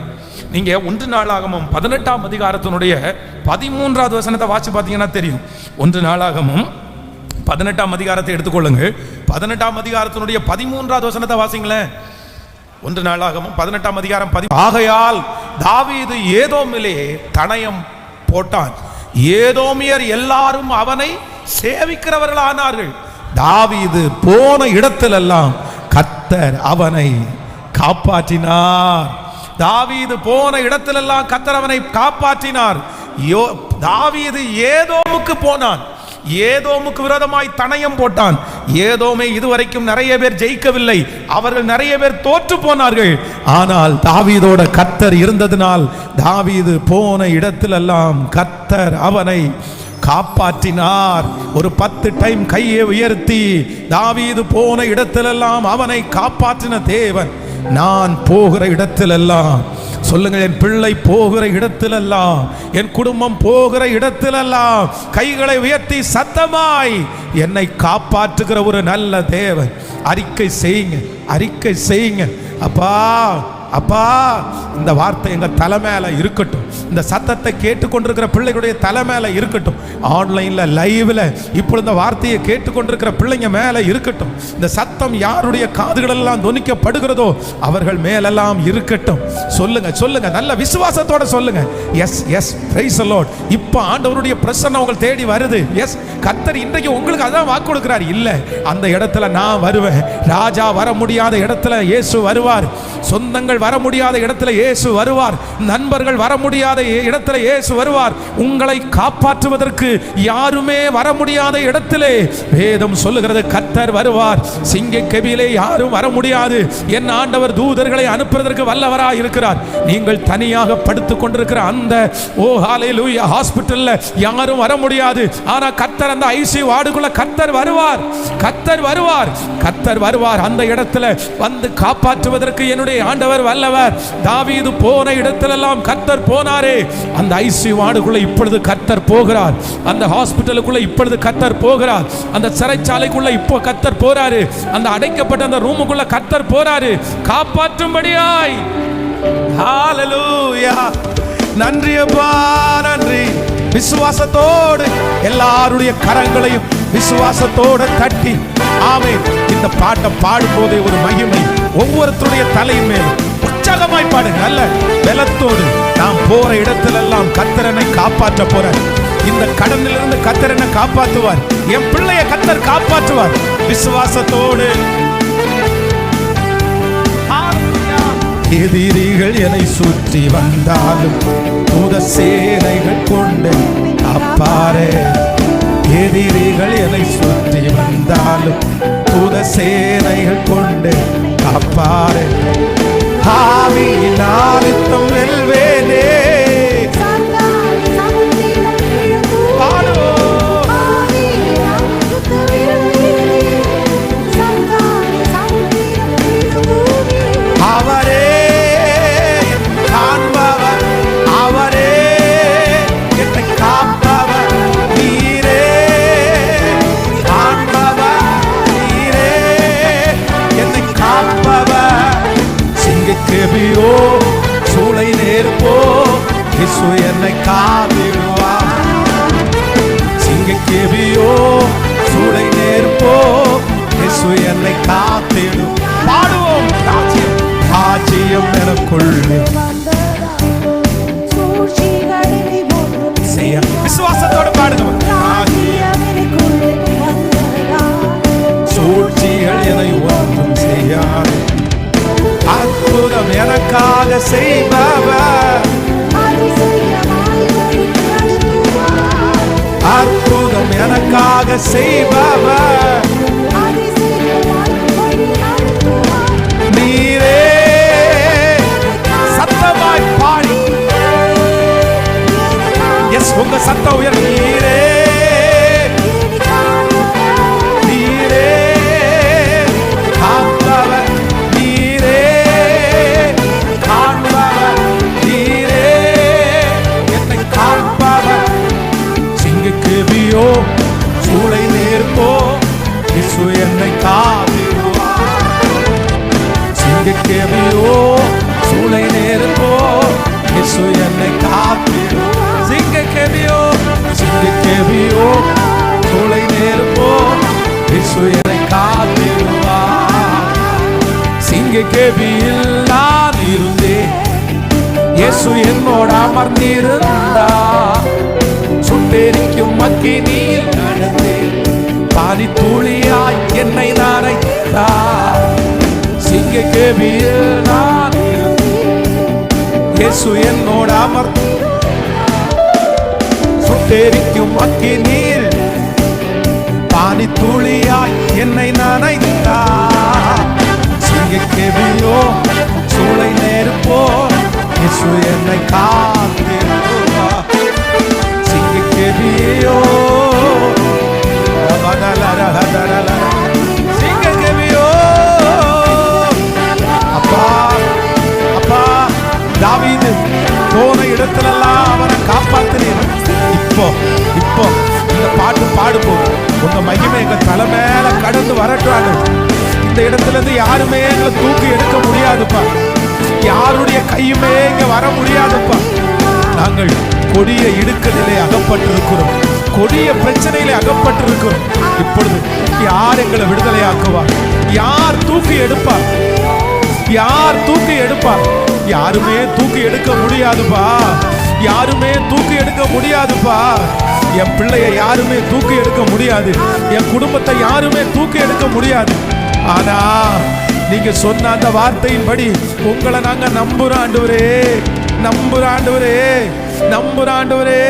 நீங்க 1 நாளாகமம் 18ஆம் அதிகாரத்தினுடைய 13வது வசனத்தை வாசி பார்த்தீங்கன்னா தெரியும். 1 நாளாகமம் 18ஆம் அதிகாரத்தை எடுத்துக்கொள்ளுங்க. 18ஆம் அதிகாரத்தினுடைய 13வது வசனத்தை வாசிங்களேன். 1 நாளாகமம் 18ஆம் அதிகாரம் ஆகையால் தாவீது ஏதோமிலே தனயம் போட்டான், ஏதோமியர் எல்லாரும் அவனை சேவிக்கிறவர்களானார்கள். தாவீது போன இடத்திலெல்லாம் கர்த்தர் அவனை காப்பாற்றினார். தாவீது போன இடத்திலெல்லாம் கர்த்தர் அவனை காப்பாற்றினார். தாவீது ஏதோமுக்கு போனான், ஏதோமுக்கு விரோதமாய் தனயம் போட்டான். ஏதோமே இதுவரைக்கும் நிறைய பேர் ஜெயிக்கவில்லை, அவர்கள் நிறைய பேர் தோற்று போனார்கள். ஆனால் தாவீதோட கர்த்தர் இருந்ததினால் தாவீது போன இடத்திலெல்லாம் கர்த்தர் அவனை காப்பாற்றினார். ஒரு 10 டைம் கையை உயர்த்தி தாவீது போன இடத்திலெல்லாம் அவனை காப்பாற்றின தேவன், நான் போகிற இடத்திலெல்லாம் சொல்லுங்க, என் பிள்ளை போகிற இடத்திலெல்லாம், என் குடும்பம் போகிற இடத்திலெல்லாம் கைகளை உயர்த்தி சத்தமாய் என்னை காப்பாற்றுகிற ஒரு நல்ல தேவன். அறிக்கை செய்யுங்க, அறிக்கை செய்யுங்க. அப்பா அப்பா, இந்த வார்த்தை எங்க தலை மேல இருக்கட்டும். இந்த சத்தத்தை கேட்டுக்கொண்டிருக்கிற பிள்ளைகளுடைய தலை மேல இருக்கட்டும். ஆன்லைன்ல லைவ்ல இப்பொழுது இந்த வார்த்தையை கேட்டுக்கொண்டிருக்கிற பிள்ளைங்க மேல இருக்கட்டும். இந்த சத்தம் யாருடைய காதுகளெல்லாம் துணிக்கப்படுகிறதோ அவர்கள் மேலெல்லாம் இருக்கட்டும். சொல்லுங்க சொல்லுங்க, நல்ல விசுவாசத்தோட சொல்லுங்க. Yes yes, praise the lord. இப்போ ஆண்டவருடைய பிரசன்னம் உங்களை தேடி வருது. எஸ், கர்த்தர் இன்றைக்கு உங்களுக்கு அதான் வாக்கு கொடுக்கிறார். இல்ல, அந்த இடத்துல நான் வருவேன். ராஜா வர முடியாத இடத்துல இயேசு வருவார். சொந்தங்கள் வர முடியாத இடத்துல இயேசு வருவார். நண்பர்கள் வர முடியாத இடத்துல இயேசு வருவார். உங்களை காப்பாற்றுவதற்கு யாருமே வர முடியாத இடத்திலே வேதம் சொல்லுகிறது கர்த்தர் வருவார். சிங்க கெபியிலே யாரும் வர முடியாது. என் ஆண்டவர் தூதர்களை அனுப்புவதற்கு வல்லவராய் இருக்கிறார். நீங்கள் தனியாக படுத்துக் கொண்டிருக்கிற அந்த ஹalleluya ஹாஸ்பிடல்ல யாரும் வர முடியாது. ஆனா கர்த்தர் அந்த ஐசியூ வார்டுக்குள்ள கர்த்தர் வருவார். கர்த்தர் வருவார். கர்த்தர் வருவார். அந்த இடத்துல வந்து காப்பாற்றுவதற்கு என்னுடைய ஆண்டவர் வல்லவர். தாவீது போன இடத்திலெல்லாம் கர்த்தர் போனாரே, அந்த ஐசியூ வார்டுக்குள்ள இப்பொழுது கர்த்தர் போகிறார். அந்த ஹாஸ்பிடலுக்குள்ள இப்பொழுது கர்த்தர் போகிறார். அந்த சிறைச்சாலைக்குள்ள இப்போ கர்த்தர் போறாரு. அந்த அடைக்கப்பட்ட அந்த ரூமுக்குள்ள கர்த்தர் போறாரு காப்பாற்றும்படியாய். ஹalleluya, நன்றி அப்பா, நன்றி. விசுவாசத்தோடு எல்லாருடைய கரங்களையும் விசுவாசத்தோடு தட்டி ஆமென். இந்த பாட்டை பாடும்போதே ஒரு மகிமை ஒவ்வொருத்தருடைய தலையின் மேலும் உற்சாகமாய் பாடுங்க. நல்ல பலத்தோடு நாம் போற இடத்திலெல்லாம் கர்த்தர் என்னை காப்பாற்ற போறார். இந்த கடனிலிருந்து கர்த்தர் என்னை காப்பாற்றுவார். என் பிள்ளைய கர்த்தர் காப்பாற்றுவார். விசுவாசத்தோடு எதிரிகள் என்னை சுற்றி வந்தாலும் தூத சேனைகள் கொண்டு காப்பாரே. எதிரிகள் என்னை சுற்றி வந்தாலும் தூத சேனைகள் கொண்டு காப்பாரே. ஆவியினால் யுத்தம் வெல்வேனே. சூளை நேர்ப்போ இயேசு என்னை காத்திடுவார். சிங்கக்கேபியோ சூளை நேர்ப்போ இயேசு என்னை காத்திடும். பாடுவோம், ராஜ்யம் ராஜ்யம் எனக்குள்ளே. விசுவாசத்தோடு பாடுங்க. சூழ்ச்சிகள் என்னை ஒன்றும் செய்யாது. அற்புதம் எனக்காக செய்பவர், அற்புதம் எனக்காக செய்பவர். கேபியோ சூளை நேருப்போ இயேசு என்னை காத்திடும். சிங்க கேபியோ சூளை நேருப்போ இயேசு என்னை காத்திடுவா. சிங்க கேபியில் நான் இருந்தேன், இயேசு என்னோட அமர்ந்திருந்தா. சுட்டெரிக்கும் அக்கினியில் நடந்தேன், பாதி தூளியாய் என்னை நனைத்தா. சிங்க கேபியில் நான் இருந்தேன், இயேசு என்னோட அமர்ந்து. சுட்டெரிக்கும் அக்கினியில் பாதி தூளியாய் என்னை நனைத்தா. சிங்க கேபியோ சூளை நேருப்போ இயேசு என்னை காத்திடுவா. சிங்க கேபியோ சிங்க கேபியோ. அப்பா அப்பா, தாவீது போன இடத்துலெல்லாம் அவனை காப்பாத்தினீர். இப்போ இப்போ இந்த பாட்டு பாடுவோம். உங்க மகிமை எங்க தலை மேல கடந்து வரட்டாங்க. இந்த இடத்துல இருந்து யாருமே எங்களை தூக்கி எடுக்க முடியாதுப்பா. யாருடைய கையுமே இங்க வர முடியாதுப்பா. நாங்கள் கொடிய இடுக்கத்திலே அகப்பட்டிருக்கிறோம், கொடிய பிரச்சனையிலே அகப்பட்டிருக்கிறோம். இப்பொழுது யார் எங்களை விடுதலையாக்குவார்? யார் தூக்கி எடுப்பார்? யார் தூக்கி எடுப்பார்? யாருமே தூக்கி எடுக்க முடியாதுப்பா. யாருமே தூக்கி எடுக்க முடியாதுப்பா. என் பிள்ளைய யாருமே தூக்கி எடுக்க முடியாது. என் குடும்பத்தை யாருமே தூக்கி எடுக்க முடியாது. ஆனா நீங்க சொன்ன அந்த வார்த்தையின்படி உங்களை நாங்க நம்புறோம் ஆண்டவரே, நம்புறோம் ஆண்டவரே, நம்புறோம் ஆண்டவரே.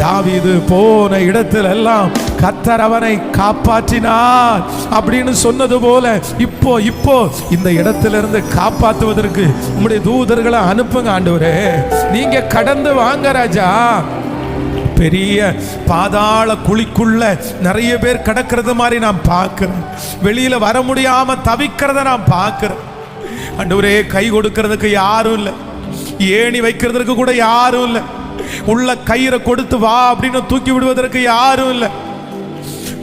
தாவீது போன இடத்துல எல்லாம் கர்த்தர் அவனை காப்பாற்றினார் அப்படின்னு சொன்னது போல இப்போ இப்போ இந்த இடத்துல இருந்து காப்பாற்றுவதற்கு உங்களுடைய தூதர்களை அனுப்புங்க ஆண்டவரே. நீங்க கடந்து வாங்க ராஜா. பெரிய பாதாள குழிக்குள்ள நிறைய பேர் கிடக்கிறது மாதிரி நான் பார்க்கிறேன். வெளியில வர முடியாம தவிக்கிறத நான் பார்க்கிறேன் ஆண்டவரே. கை கொடுக்கிறதுக்கு யாரும் இல்லை, ஏணி வைக்கிறதுக்கு கூட யாரும் இல்லை, உள்ள கயிறை கொடுத்து வா அப்படின்னு தூக்கி விடுவதற்கு யாரும் இல்லை.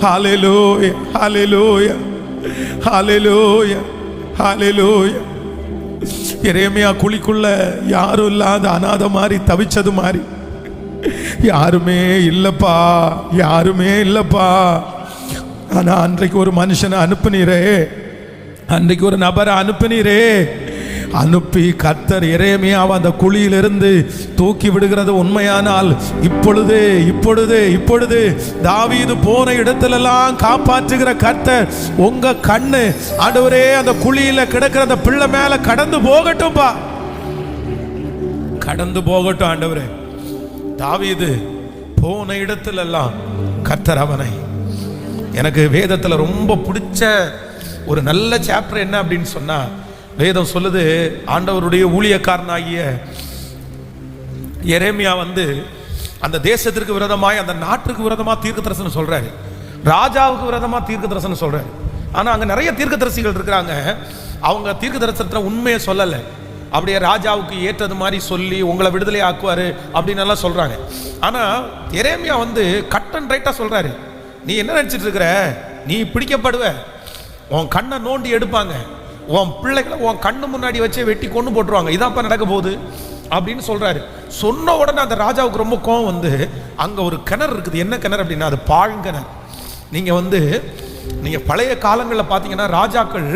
ஹல்லேலூயா, ஹல்லேலூயா, ஹல்லேலூயா, ஹல்லேலூயா. எரேமியா குழிக்குள்ள யாரும் இல்லாத அநாத மாதிரி தவிச்சது மாதிரி யாருமே இல்லப்பா, யாருமே இல்லப்பா. ஆனா அன்றைக்கு ஒரு மனுஷனை அனுப்புனீரே, அன்றைக்கு ஒரு நபரை அனுப்புனீரே. அனுப்பி கர்த்தர் எரேமியாவை அந்த குழியிலிருந்து தூக்கி விடுகிறது உண்மையானால் இப்பொழுது இப்பொழுது இப்பொழுது தாவீது போன இடத்திலெல்லாம் காப்பாற்றுகிற கர்த்தர் உங்க கண்ணு ஆண்டவரே அந்த குழியில கிடக்கிற அந்த பிள்ளை மேல கடந்து போகட்டும்பா, கடந்து போகட்டும் ஆண்டவரே. தாவீது போன இடத்திலெல்லாம் கர்த்தர் அவனை. எனக்கு வேதத்துல ரொம்ப பிடிச்ச ஒரு நல்ல சாப்டர் என்ன அப்படின்னு சொன்னா, வேதம் சொல்லுது ஆண்டவருடைய ஊழியக்காரனாகிய எரேமியா அந்த தேசத்திற்கு விரோதமாய் அந்த நாட்டுக்கு விரோதமா தீர்க்கதரிசனம் சொல்றாரு, ராஜாவுக்கு விரோதமா தீர்க்கதரிசனம் சொல்றாரு. ஆனா அங்க நிறைய தீர்க்கதரிசிகள் இருக்கிறாங்க, அவங்க தீர்க்கதரிசனத்துல உண்மையை சொல்லலை. அப்படியே ராஜாவுக்கு ஏற்றது மாதிரி சொல்லி உங்களை விடுதலை ஆக்குவாரு அப்படின்னு எல்லாம் சொல்றாங்க. ஆனா எரேமியா கட் அண்ட் ரைட்டா சொல்றாரு, நீ என்ன நினைச்சிட்டு இருக்கிற, நீ பிடிக்கப்படுவ, உன் கண்ணை நோண்டி எடுப்பாங்க, உன் பிள்ளைகளை உன் கண்ணு முன்னாடி வச்சு வெட்டி கொண்டு போட்டுருவாங்க, இதான்ப்பா நடக்க போகுது அப்படின்னு சொல்றாரு. சொன்ன உடனே அந்த ராஜாவுக்கு ரொம்ப கோவம் அங்க ஒரு கிணறு இருக்குது. என்ன கிணறு அப்படின்னா அது பாழ்கிணறு. நீங்க பழைய காலங்களில் பார்த்தீங்கன்னா ராஜாக்கள்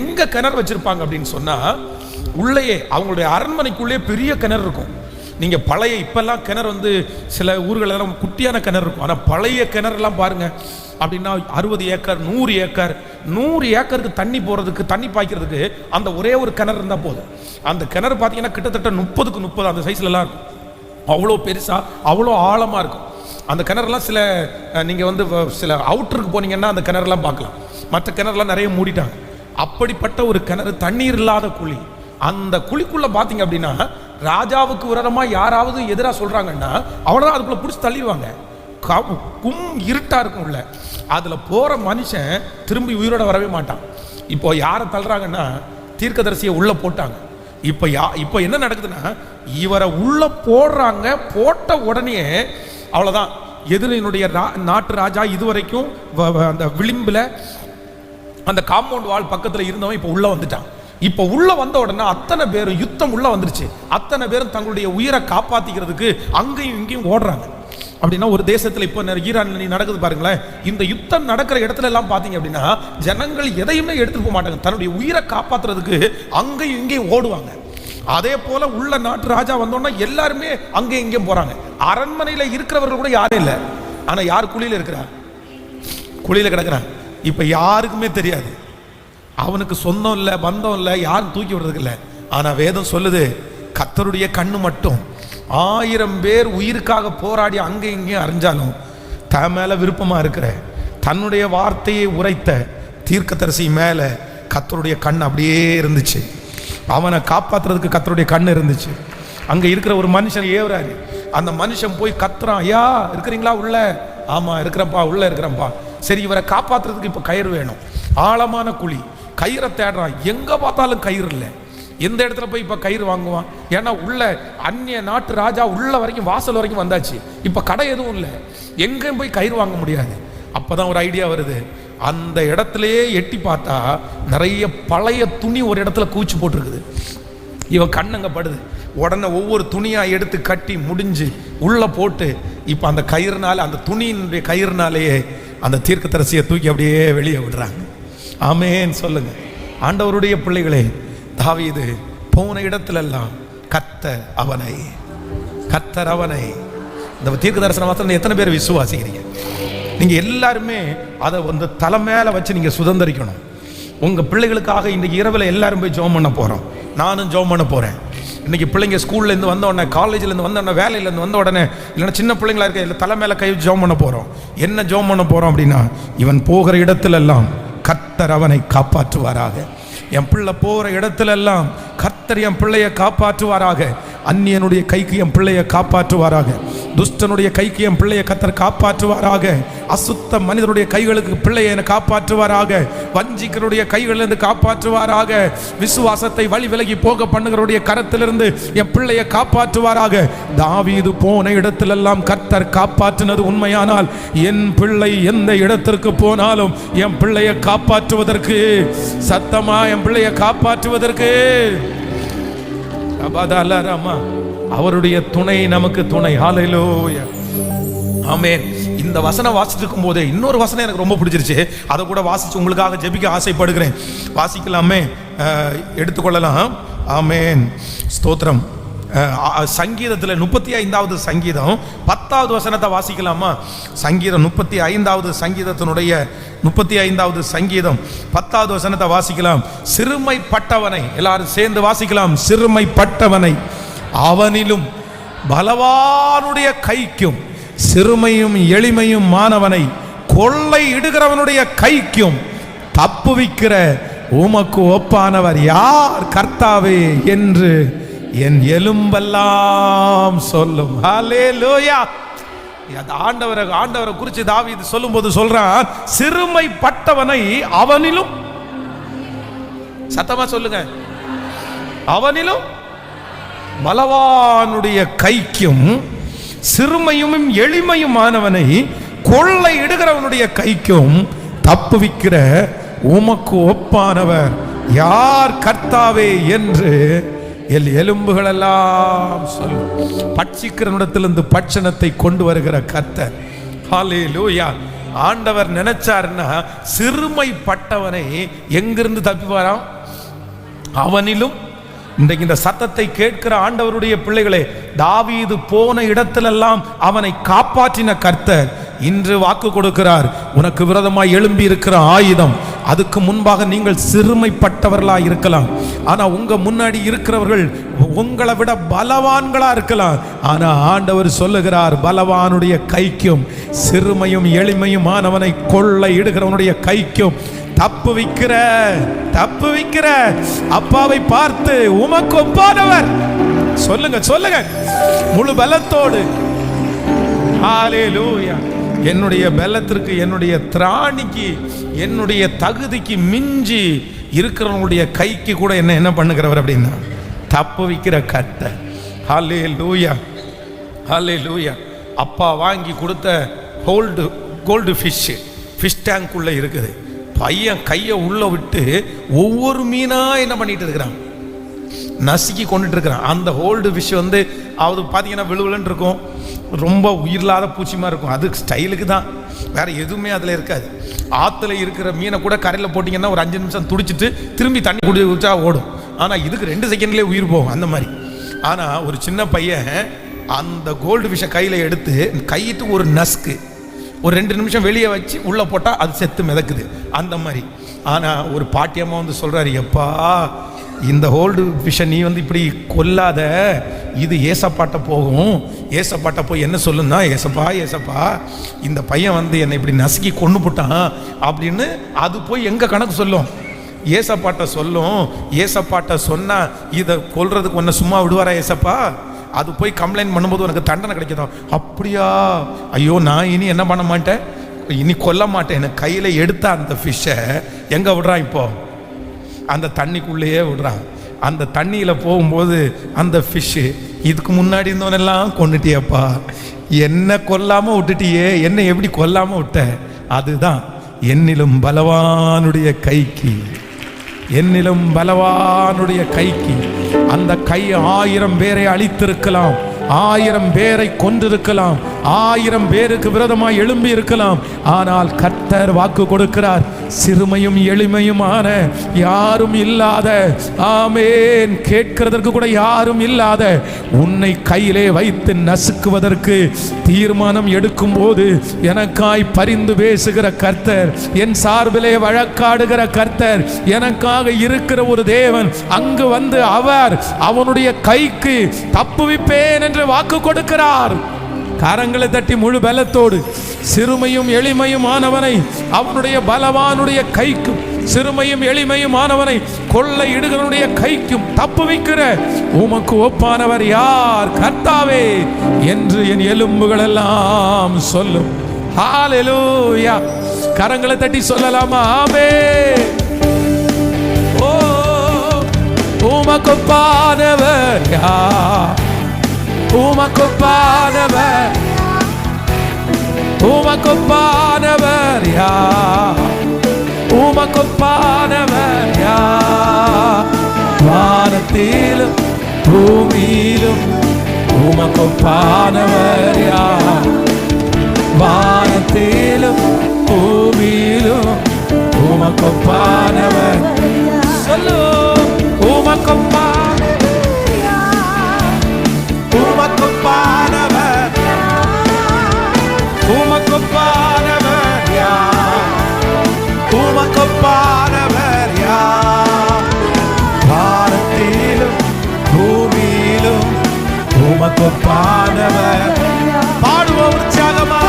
எங்க கிணறு வச்சிருப்பாங்க அப்படின்னு சொன்னா உள்ளேயே அவங்களுடைய அரண்மனைக்குள்ளே பெரிய கிணறு இருக்கும். நீங்க பழைய இப்பெல்லாம் கிணறு சில ஊர்களெல்லாம் குட்டியான கிணறு இருக்கும். ஆனா பழைய கிணறுலாம் பாருங்க அப்படின்னா 60 ஏக்கர் 100 ஏக்கர் 100 ஏக்கருக்கு தண்ணி போறதுக்கு தண்ணி பாய்க்கிறதுக்கு அந்த ஒரே ஒரு கிணறு இருந்தா போதும். அந்த கிணறு பார்த்தீங்கன்னா கிட்டத்தட்ட 30க்கு 30 அந்த சைஸ்ல எல்லாம் இருக்கும். அவ்வளோ பெருசா அவ்வளோ ஆழமா இருக்கும் அந்த கிணறுலாம். சில நீங்க சில அவுட்டருக்கு போனீங்கன்னா அந்த கிணறுலாம் பார்க்கலாம். மற்ற கிணறுலாம் நிறைய மூடிட்டாங்க. அப்படிப்பட்ட ஒரு கிணறு, தண்ணீர் இல்லாத குழி. அந்த குழிக்குள்ள பாத்தீங்க அப்படின்னா ராஜாவுக்கு விரோதமா யாராவது எதிராக சொல்றாங்கன்னா அவ்வளவுதான், அதுக்குள்ள பிடிச்சி தள்ளிடுவாங்க. இருட்டா இருக்கும் உள்ள. அதுல போற மனுஷன் திரும்பி உயிரோட வரவே மாட்டான். இப்போ யாரை தள்ளுறாங்கன்னா தீர்க்கதரிசியை உள்ள போட்டாங்க. இப்போ என்ன நடக்குதுன்னா இவரை உள்ள போடுறாங்க. போட்ட உடனே அவ்வளவுதான், எதிரினுடைய நாட்டு ராஜா இதுவரைக்கும் அந்த விளிம்புல அந்த காம்பவுண்ட் வால் பக்கத்துல இருந்தவன் இப்போ உள்ள வந்துட்டான். இப்ப உள்ள வந்த உடனே அத்தனை பேரும் யுத்தம் உள்ள வந்துருச்சு. அத்தனை பேரும் தங்களுடைய உயிரை காப்பாத்திக்கிறதுக்கு அங்கேயும் இங்கேயும் ஓடுறாங்க. அப்படின்னா ஒரு தேசத்துல இப்போ ஈரான் நடக்குது பாருங்களேன். இந்த யுத்தம் நடக்கிற இடத்துல எல்லாம் பாத்தீங்க அப்படின்னா ஜனங்கள் எதையுமே எடுத்துட்டு போக மாட்டாங்க. தன்னுடைய உயிரை காப்பாத்துறதுக்கு அங்கேயும் இங்கேயும் ஓடுவாங்க. அதே போல உள்ள நாட்டு ராஜா வந்தோன்னா எல்லாருமே அங்கேயும் இங்கேயும் போறாங்க. அரண்மனையில இருக்கிறவர்கள் கூட யாரும் இல்லை. ஆனா யார் குழியில இருக்கிறார்? குழியில கிடக்குறான். இப்ப யாருக்குமே தெரியாது. அவனுக்கு சொந்தம் இல்லை, பந்தம் இல்லை, யாரும் தூக்கி விடுறதுக்கு இல்லை. ஆனா வேதம் சொல்லுது, கர்த்தருடைய கண்ணு மட்டும் 1000 பேர் உயிருக்காக போராடி அங்கே இங்கேயும் அறிஞ்சாலும் தன் மேல விருப்பமா இருக்கிற தன்னுடைய வார்த்தையை உரைத்த தீர்க்கதரிசி மேல கர்த்தருடைய கண் அப்படியே இருந்துச்சு. அவனை காப்பாத்துறதுக்கு கர்த்தருடைய கண் இருந்துச்சு. அங்க இருக்கிற ஒரு மனுஷன் ஏவுறாரு. அந்த மனுஷன் போய் கத்துறான், ஐயா இருக்கிறீங்களா உள்ள? ஆமா இருக்கிறப்பா, உள்ள இருக்கிறப்பா. சரி, இவரை காப்பாத்துறதுக்கு இப்ப கயிறு வேணும். ஆழமான குழி, கயிறை தேடுறான். எங்க பார்த்தாலும் கயிறு இல்லை. எந்த இடத்துல போய் இப்ப கயிறு வாங்குவான்? ஏன்னா உள்ள அந்நிய நாட்டு ராஜா உள்ள வரைக்கும், வாசல் வரைக்கும் வந்தாச்சு. இப்ப கடை எதுவும் இல்லை, எங்கேயும் போய் கயிறு வாங்க முடியாது. அப்பதான் ஒரு ஐடியா வருது. அந்த இடத்துலயே எட்டி பார்த்தா நிறைய பழைய துணி ஒரு இடத்துல கூச்சி போட்டிருக்குது. இவன் கண்ணங்க படுது. உடனே ஒவ்வொரு துணியா எடுத்து கட்டி முடிஞ்சு உள்ள போட்டு இப்ப அந்த கயிறுனால, அந்த துணியினுடைய கயிறுனாலேயே அந்த தீர்க்கதரிசியை தூக்கி அப்படியே வெளியே விடுறாங்க. ஆமேன் சொல்லுங்க. ஆண்டவருடைய பிள்ளைகளே, தாவீது போன இடத்துல எல்லாம் கர்த்தர் அவனை, கர்த்தர் அவனை. இந்த தீர்க்க தரிசன வார்த்தை எத்தனை பேர் விசுவாசிக்கிறீங்க? நீங்க எல்லாருமே அதை வந்து தலை மேல வச்சு நீங்க சுதந்திரிக்கணும். உங்க பிள்ளைகளுக்காக இன்னைக்கு இரவில் எல்லாரும் போய் ஜெபம் பண்ண போறோம். நானும் ஜெபம் பண்ண போறேன். இன்னைக்கு பிள்ளைங்க ஸ்கூல்ல இருந்து வந்த உடனே, காலேஜ்ல இருந்து வந்த உடனே, வேலையில இருந்து வந்த உடனே, இல்லைன்னா சின்ன பிள்ளைங்களா இருக்க, இல்லை தலை மேல கை ஜெபம் பண்ண போறோம். என்ன ஜெபம் பண்ண போறோம் அப்படின்னா, இவன் போகிற இடத்துல எல்லாம் கர்த்தர் அவனை காப்பாற்றுவாராக. என் பிள்ளை போகிற இடத்துல எல்லாம் கர்த்தர் என் பிள்ளையை காப்பாற்றுவாராக. அந்நியனுடைய கைக்கு என் பிள்ளையை காப்பாற்றுவாராக. துஷ்டனுடைய கைக்கு என் பிள்ளையை கர்த்தர் காப்பாற்றுவாராக. அசுத்த மனிதனுடைய கைகளுக்கு பிள்ளையை என்னை காப்பாற்றுவாராக. வஞ்சிக்கருடைய கைகளிலிருந்து காப்பாற்றுவாராக. விசுவாசத்தை வழி விலகி போக பண்ணுகிறவருடைய கரத்திலிருந்து என் பிள்ளையை காப்பாற்றுவாராக. தாவீது போன இடத்திலெல்லாம் கர்த்தர் காப்பாற்றினது உண்மையானால், என் பிள்ளை எந்த இடத்திற்கு போனாலும் என் பிள்ளையை காப்பாற்றுவதற்கு, சத்தமா என் பிள்ளையை காப்பாற்றுவதற்கு அவருடைய துணை நமக்கு துணை. ஹல்லேலூயா, ஆமென். இந்த வசனம் வாசித்து இருக்கும் போதே இன்னொரு வசனம் எனக்கு ரொம்ப பிடிச்சிருச்சு. அதை கூட வாசிச்சு உங்களுக்காக ஜெபிக்க ஆசைப்படுகிறேன். வாசிக்கலாமே? எடுத்துக்கொள்ளலாம். ஆமென், ஸ்தோத்திரம். சங்கீதத்தில் 35வது சங்கீதம் 10வது வசனத்தை வாசிக்கலாமா? சங்கீதம் 35வது சங்கீதத்தினுடைய 35வது சங்கீதம் 10வது வசனத்தை வாசிக்கலாம். சிறுமைப்பட்டவனை, எல்லாரும் சேர்ந்து வாசிக்கலாம். சிறுமைப்பட்டவனை அவனிலும் பலவானுடைய கைக்கும், சிறுமையும் எளிமையும் மாணவனை கொள்ளை இடுகிறவனுடைய கைக்கும் தப்புவிக்கிற உமக்கு ஒப்பானவர் யார் கர்த்தாவே என்று என் எலும்பெல்லாம் சொல்லும். ஹல்லேலூயா. ஆண்டவரை குறித்து தாவீது சொல்லும்போது சொல்றான், சிறுமைப்பட்டவனை அவனிலும், சத்தமா சொல்லுங்க, அவனிலும் பலவானுடைய கைக்கும், சிறுமையும் எளிமையுமானவனை கொள்ளை இடுகிறவனுடைய கைக்கும் தப்புவிக்கிற உமக்கு ஒப்பானவர் யார் கர்த்தாவே என்று எல் எலும்புகள் எல்லாம் சொல்லும். பட்சிக்கிற இடத்திலிருந்து பட்சணத்தை கொண்டு வருகிற கர்த்தர். ஹல்லேலூயா. ஆண்டவர் நினைச்சாருன்னா சிறுமைப்பட்டவனை எங்கிருந்து தப்பிவாராம்? அவனிலும். இன்றைக்கு இந்த சத்தத்தை கேட்கிற ஆண்டவருடைய பிள்ளைகளே, தாவீது போன இடத்திலெல்லாம் அவனை காப்பாற்றின கர்த்தர் இன்று வாக்கு கொடுக்கிறார். உனக்கு விரோதமாய் எழும்பி இருக்கிற ஆயுதம், அதுக்கு முன்பாக நீங்கள் சிறுமைப்பட்டவர்களா இருக்கலாம். ஆனா உங்க முன்னாடி இருக்கிறவர்கள் உங்களை விட பலவான்களா இருக்கலாம். ஆனா ஆண்டவர் சொல்லுகிறார், பலவானுடைய கைக்கும் சிறுமையும் எளிமையும் ஆனவனை கொள்ளை இடுகிறவனுடைய கைக்கும் தப்புவிக்கிற அப்பாவை பார்த்து உமக்கு ஒப்பானவர். சொல்லுங்க சொல்லுங்க முழு பலத்தோடு. ஹல்லேலூயா. என்னுடைய பலத்திற்கு, என்னுடைய திராணிக்கு, என்னுடைய தகுதிக்கு மிஞ்சி இருக்கிறவனுடைய கைக்கு கூட என்ன பண்ணுகிறவர் அப்படின்னா தப்புவிக்கிற கர்த்தர். ஹல்லேலூயா, ஹல்லேலூயா. அப்பா வாங்கி கொடுத்த கோல்டு ஃபிஷ் டேங்க்குள்ள இருக்குது. பையன் கையை உள்ள விட்டு ஒவ்வொரு மீனா என்ன பண்ணிட்டு இருக்கிறான், நசுக்கி கொண்டுட்டு இருக்கிறான். அந்த ஹோல்டு ஃபிஷ் வந்து அது பார்த்தீங்கன்னா விழுவிலன்னு இருக்கும், ரொம்ப உயிரில்லாத பூச்சி மாதிரி இருக்கும். அது ஸ்டைலுக்கு தான், வேற எதுவுமே அதில் இருக்காது. ஆற்றுல இருக்கிற மீனை கூட கரையில் போட்டிங்கன்னா ஒரு 5 நிமிஷம் துடிச்சிட்டு திரும்பி தண்ணி குடிச்சா ஓடும். ஆனால் இதுக்கு 2 செகண்ட்லேயே உயிர் போகும் அந்த மாதிரி. ஆனால் ஒரு சின்ன பையன் அந்த கோல்டு ஃபிஷ்ஷை கையில் எடுத்து கையிட்டு ஒரு நஸ்க்கு ஒரு 2 நிமிஷம் வெளியே வச்சு உள்ளே போட்டால் அது செத்து மிதக்குது அந்த மாதிரி. ஆனால் ஒரு பாட்டியம்மா வந்து சொல்கிறாரு, எப்பா இந்த ஹோல்டு ஃபிஷ்ஷை நீ வந்து இப்படி கொல்லாத, இது ஏசப்பாட்ட போகும். ஏசப்பாட்ட போய் என்ன சொல்லுன்னா, ஏசப்பா ஏசப்பா இந்த பையன் வந்து என்னை இப்படி நசுக்கி கொண்டு போட்டான் அப்படின்னு அது போய் எங்கே கணக்கு சொல்லும், ஏசப்பாட்ட சொல்லும். ஏசப்பாட்ட சொன்னால் இதை கொல்றதுக்கு ஒன்று சும்மா விடுவாரா ஏசப்பா? அது போய் கம்ப்ளைண்ட் பண்ணும்போது உனக்கு தண்டனை கிடைக்கணும். அப்படியா, ஐயோ நான் இனி என்ன பண்ண மாட்டேன், இனி கொல்ல மாட்டேன். எனக்கு கையில் எடுத்த அந்த ஃபிஷ்ஷை எங்கே விடுறான், இப்போ அந்த தண்ணிக்குள்ளேயே விடுறான். அந்த தண்ணியில் போகும்போது அந்த ஃபிஷ்ஷு, இதுக்கு முன்னாடி இருந்தவனெல்லாம் கொண்டுட்டியப்பா, என்ன கொல்லாமல் விட்டுட்டியே, என்ன எப்படி கொல்லாமல் விட்ட? அதுதான் என்னிலும் பலவானுடைய கைக்கு, என்னிலும் பலவானுடைய கைக்கு. அந்த கை 1000 பேரை அழித்திருக்கலாம், 1000 பேரை கொன்றிருக்கலாம், 1000 பேருக்கு விரோதமாய் எழும்பி இருக்கலாம். ஆனால் கர்த்தர் வாக்கு கொடுக்கிறார், சிறுமையும் எளிமையுமான யாரும் இல்லாத, ஆமேன், கேட்கிறதற்கு கூட யாரும் இல்லாத உன்னை கையிலே வைத்து நசுக்குவதற்கு தீர்மானம் எடுக்கும் போது எனக்காய் பரிந்து பேசுகிற கர்த்தர், என் சார்பிலே வழக்காடுகிற கர்த்தர், எனக்காக இருக்கிற ஒரு தேவன் அங்கு வந்து அவர் அவனுடைய கைக்கு தப்புவிப்பேன் என்று வாக்கு கொடுக்கிறார். கரங்களை தட்டி முழு பலத்தோடு, சிறுமையும் எளிமையும் ஆனவனை அவனுடைய பலவானுடைய கைக்கும், சிறுமையும் எளிமையும் ஆனவனை கொள்ளை இடுகிறவனுடைய கைக்கும் தப்புவிக்கிற உமக்கு ஒப்பானவர் யார் கர்த்தாவே என்று என் எலும்புகள் எல்லாம் சொல்லும். ஹல்லேலூயா. கரங்களை தட்டி சொல்லலாமா? ஆமென். ஓ உமக்கு ஒப்பானவர் யார், உமக்கு ஒப்பானவர், உமக்கு ஒப்பானவர் யார், உமக்கு ஒப்பானவர் யார்? வானத்திலும் பூமியிலும் உமக்கு ஒப்பானவர் யார்? வானத்திலும் பூமியிலும் உமக்கு ஒப்பானவர், சொல்லு உமக்கு உமக்குப்பானவர், உமக்குப்பானவர் யார், உமக்குப்பானவர் யார்? வானத்திலும் பூமியிலும் உமக்குப்பானவர். பாடுவோம் உற்சாகமா,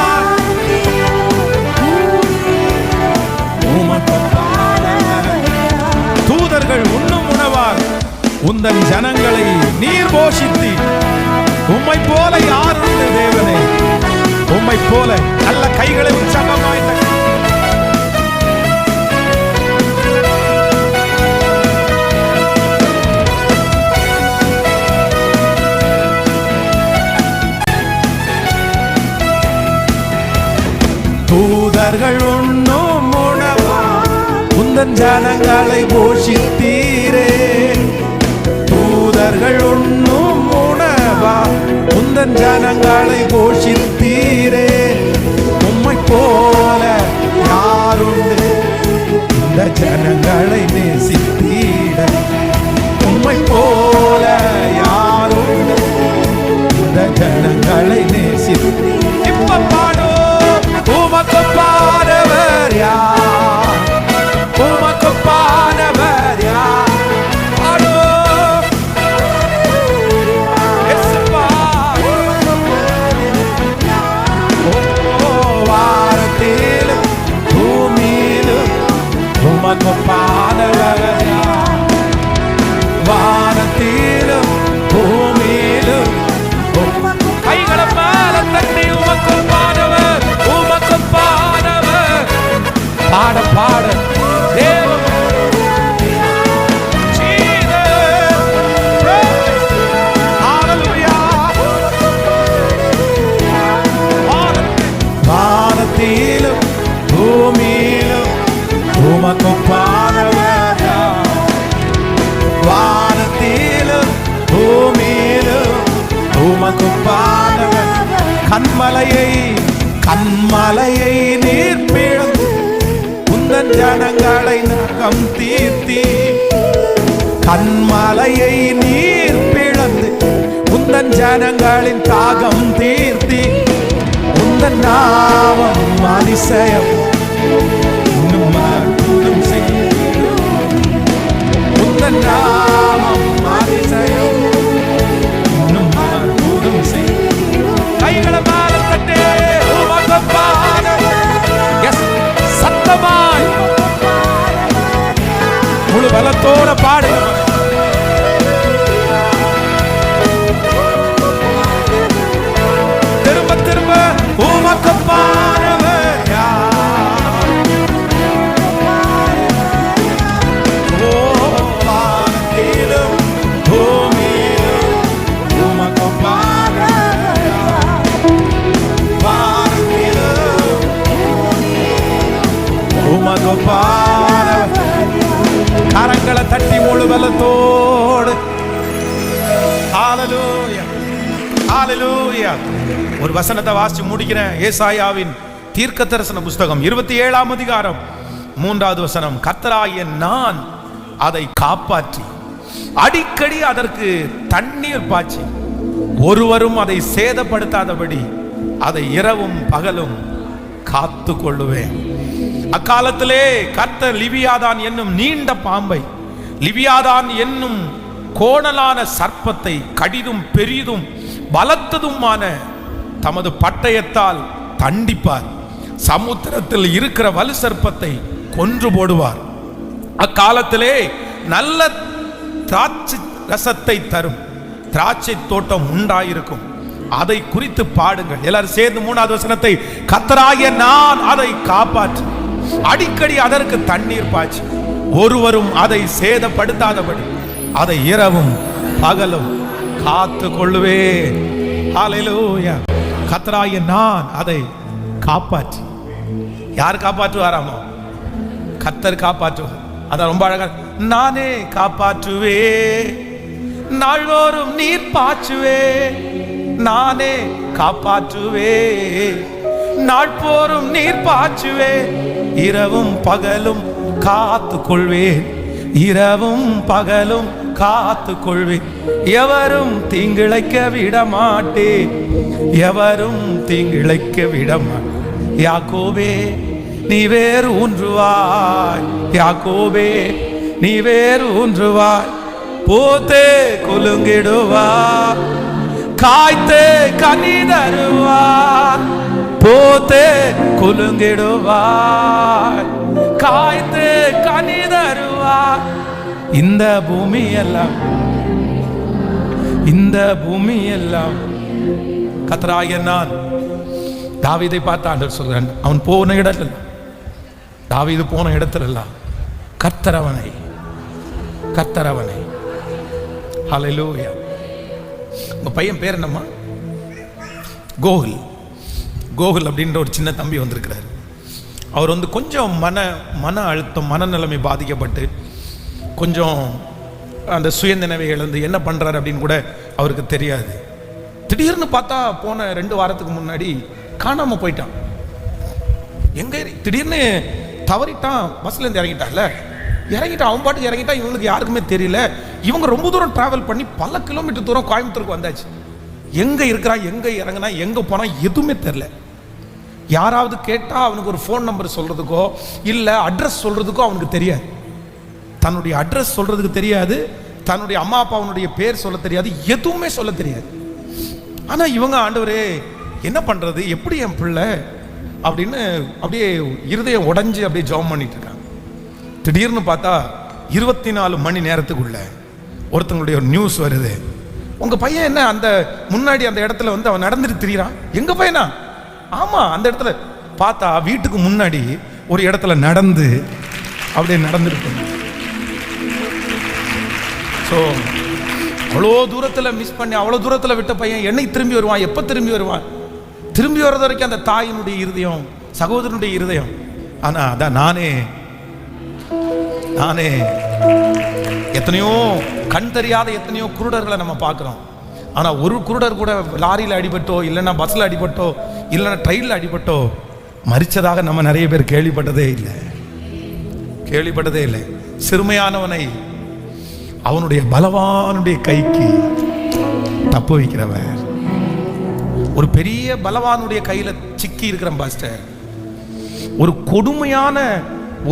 உமக்குப்பானவர். தூதர்கள் உண்ணும் உணவால் உந்தன் ஜனங்களை நீர் போஷித்தி, உம்மை போல யார் உண்டு தேவனே, உம்மை போல. நல்ல கைகளை உற்சாகமாய் தூதர்கள் உண்ணும் உணவா உந்தன் ஜனங்களை போஷித்தீரே. தூதர்கள் உண்ணும் உணவா உந்தன் ஜனங்களை போஷித்தீரே. உம்மை போல யாருண்டு இந்த ஜனங்களை நேசித்தீர? உம்மை போல யாருண்டு இந்த ஜனங்களை நேசித்தீர? இப்ப பாடோ, உமக்கு பாடவர் யார், உமக்கு பாடவர் யார்? உமக்கு பாடவர் யார்? வானத்தில் உமக்கொப்பானவர். கண்மலையை நீர் பிளந்து உந்தன் ஜனங்களை நகம் தீர்த்தி. கண்மலையை நீர் பிளந்து உந்தன் ஜனங்களின் தாகம் தீர்த்தி. உந்தன் நாமம் அதிசயம் இன்னும் அற்புதம் செய்யும். உந்தன் நாமம் அதிசயம் இன்னும் அற்புதம் செய்யும். கைகளை மேல தட்டு. சத்தமாய் முழு பலத்தோட பாடுங்க. திரும்ப திரும்ப உமக்கொப்பானவர் யார்? ஓ வானத்திலும் பூமியிலும் உமக்கொப்பானவர் யார்? வானத்திலும் உமக்கொப்பானவர். கரங்களை தட்டி முழு பலத்தோடு ஹல்லேலூயா ஹல்லேலூயா. ஒரு வசனத்தை வாசிச்சு முடிக்கிறேன். ஏசாயாவின் தீர்க்க தரிசன புஸ்தகம் 27ஆம் அதிகாரம் 3வது வசனம். கர்த்தராகிய நான் அதை காப்பாற்றி அடிக்கடி அதற்கு தண்ணீர் பாய்ச்சி ஒருவரும் அதை சேதப்படுத்தாதபடி அதை இரவும் பகலும் காத்து கொள்ளுவேன். அக்காலத்திலே கர்த்தர் லிவியாதான் என்னும் நீண்ட பாம்பை, லிவியாதான் என்னும் கோணலான சர்ப்பத்தை, கடிதும் பெரிதும் பலத்ததுமான தமது பட்டயத்தால் தண்டிப்பார். சமுத்திரத்தில் இருக்கிற வலு சர்ப்பத்தை கொன்று போடுவார். அக்காலத்திலே நல்ல திராட்சை ரசத்தை தரும் திராட்சை தோட்டம் உண்டாயிருக்கும். அதை குறித்து பாடுங்கள். எல்லாரும் சேர்ந்து 3வது வசனத்தை. கர்த்தராகிய நான் அதை காப்பாற்றி அடிக்கடி அதற்கு தண்ணீர் பாய்ச்சி ஒருவரும் அதை சேதப்படுத்தாதபடி அதை இரவும் பகலும் காத்து கொள்ளுவேன். ஹல்லேலூயா. கர்த்தராகிய நான் அதை காப்பாற்றி. யார் காப்பாற்றுவாராமோ? கர்த்தர் காப்பாற்றுவார். அதான் ரொம்ப அழகா. நானே காப்பாற்றுவே, நாள்தோறும் நீர் பாய்ச்சுவே. நானே காப்பாற்றுவே, நாட்போறும் நீர் பாய்ச்சுவே. இரவும் பகலும் காத்து கொள்வேன், இரவும் பகலும் காத்து கொள்வேன். எவரும் தீங்கிழைக்க விட மாட்டேன், எவரும் தீங்கிழைக்க விட மாட்டேன். யாக்கோபே நீ வேறு ஊன்றுவாய், யாக்கோபே நீ வேறு ஊன்றுவாய். பூத்தே குலுங்கிடுவாய், காய்த்தே கனி தருவாய். பூத்தே குலுங்கிடுவாய், காய்த்தே கனி தருவாய். இந்த பூமி எல்லாம், இந்த பூமி எல்லாம் கர்த்தராகிய நான். தாவீதை பார்த்து ஆண்டவர் சொல்கிறான், அவன் போன இடத்துல, தாவீது போன இடத்துல எல்லாம் கர்த்தரவனை, கர்த்தரவனை. ஹல்லேலூயா. உங்க பையன் பேர் என்னம்மா? கோகுல். கோகுல் அப்படின்ற ஒரு சின்ன தம்பி வந்திருக்கிறார். அவர் வந்து கொஞ்சம் மன அழுத்தம், மனநிலைமை பாதிக்கப்பட்டு கொஞ்சம் அந்த சுயநினைவை இழந்து என்ன பண்ணுறாரு அப்படின்னு கூட அவருக்கு தெரியாது. திடீர்னு பார்த்தா போன 2 வாரத்துக்கு முன்னாடி காணாமல் போயிட்டான். எங்கே திடீர்னு தவறிட்டான். பஸ்லேருந்து இறங்கிட்டான்ல, இறங்கிட்டான். அவன் பாட்டுக்கு இறங்கிட்டான். இவங்களுக்கு யாருக்குமே தெரியல. இவங்க ரொம்ப தூரம் டிராவல் பண்ணி பல கிலோமீட்டர் தூரம் கோயம்புத்தூருக்கு வந்தாச்சு. எங்கே இருக்கிறான், எங்கே இறங்கினா, எங்கே போனால் எதுவுமே தெரில. யாராவது கேட்டால் அவனுக்கு ஒரு ஃபோன் நம்பர் சொல்கிறதுக்கோ இல்லை அட்ரஸ் சொல்கிறதுக்கோ அவனுக்கு தெரியாது. தன்னுடைய அட்ரஸ் சொல்கிறதுக்கு தெரியாது, தன்னுடைய அம்மா அப்பாவுடைய பேர் சொல்ல தெரியாது, எதுவுமே சொல்ல தெரியாது. ஆனால் இவங்க ஆண்டவரே என்ன பண்ணுறது, எப்படி என் பிள்ளை அப்படின்னு அப்படியே இருதயம் உடஞ்சி அப்படியே ஜெபம் பண்ணிட்டு இருக்காங்க. திடீர்னு பார்த்தா 24 மணி நேரத்துக்குள்ள ஒருத்தங்களுடைய ஒரு நியூஸ் வருது. உங்கள் பையன் என்ன அந்த முன்னாடி அந்த இடத்துல வந்து அவன் நடந்துட்டு திரிகிறான். எங்கள் பையனா? ஆமாம், அந்த இடத்துல பார்த்தா வீட்டுக்கு முன்னாடி ஒரு இடத்துல நடந்து அப்படியே நடந்துருக்கு. ஸோ அவ்வளோ தூரத்தில் மிஸ் பண்ணி அவ்வளோ தூரத்தில் விட்ட பையன் என்னைக்கு திரும்பி வருவான், எப்போ திரும்பி வருவான்? திரும்பி வர்றது வரைக்கும் அந்த தாயினுடைய இருதயம், சகோதரனுடைய இருதயம். ஆனால் அதான் நானே எத்தனையோ கண் தெரியாத எத்தனையோ குருடர்களை நம்ம பார்க்குறோம். ஆனா ஒரு குருடர் கூட லாரியில் அடிபட்டோ இல்லைன்னா பஸ்ல அடிபட்டோ இல்லைன்னா ட்ரெயினில் அடிபட்டோ மரிச்சதாக நம்ம நிறைய பேர் கேள்விப்பட்டதே இல்லை. சிறுமையானவனை அவனுடைய பலவானுடைய கைக்கு தப்பு வைக்கிறவர். ஒரு பெரிய பலவானுடைய கையில சிக்கி இருக்கிற பாஸ்டர், ஒரு கொடுமையான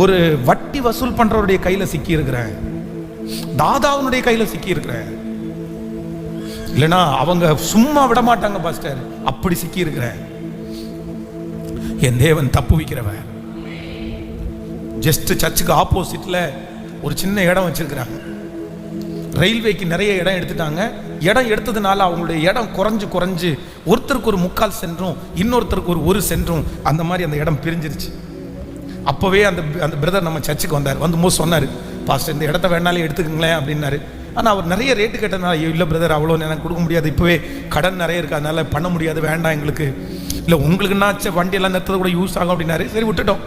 ஒரு வட்டி வசூல் பண்றவருடைய கையில சிக்கி இருக்கிறேன், தாதாவுடைய கையில சிக்கி இருக்கிறேன். இல்லைன்னா அவங்க சும்மா விட மாட்டாங்க பாஸ்டர், அப்படி சிக்கி இருக்கிறேன். என் தேவன் தப்பு வைக்கிறவன். ஜஸ்ட் சர்ச்சுக்கு ஆப்போசிட்ல ஒரு சின்ன இடம் வச்சிருக்கிறாங்க. ரயில்வேக்கு நிறைய இடம் எடுத்துட்டாங்க. இடம் எடுத்ததுனால அவங்களுடைய இடம் குறைஞ்சு ஒருத்தருக்கு ஒரு 3/4 சென்றும் இன்னொருத்தருக்கு ஒரு சென்றும் அந்த மாதிரி அந்த இடம் பிரிஞ்சிருச்சு. அப்போவே அந்த பிரதர் நம்ம சர்ச்சுக்கு வந்தார். வந்து சொன்னார், பாஸ்டர் இந்த இடத்த வேணாலே எடுத்துக்கங்களேன் அப்படின்னாரு. ஆனால் அவர் நிறைய ரேட்டு கேட்டதுனால, இல்லை பிரதர் அவ்வளோ எனக்கு கொடுக்க முடியாது, இப்போவே கடன் நிறைய இருக்குது, அதனால பண்ண முடியாது, வேண்டாம் எங்களுக்கு. இல்லை உங்களுக்குன்னாச்சும் வண்டியெல்லாம் நிறுத்தது கூட யூஸ் ஆகும் அப்படின்னாரு. சரி விட்டுட்டோம்.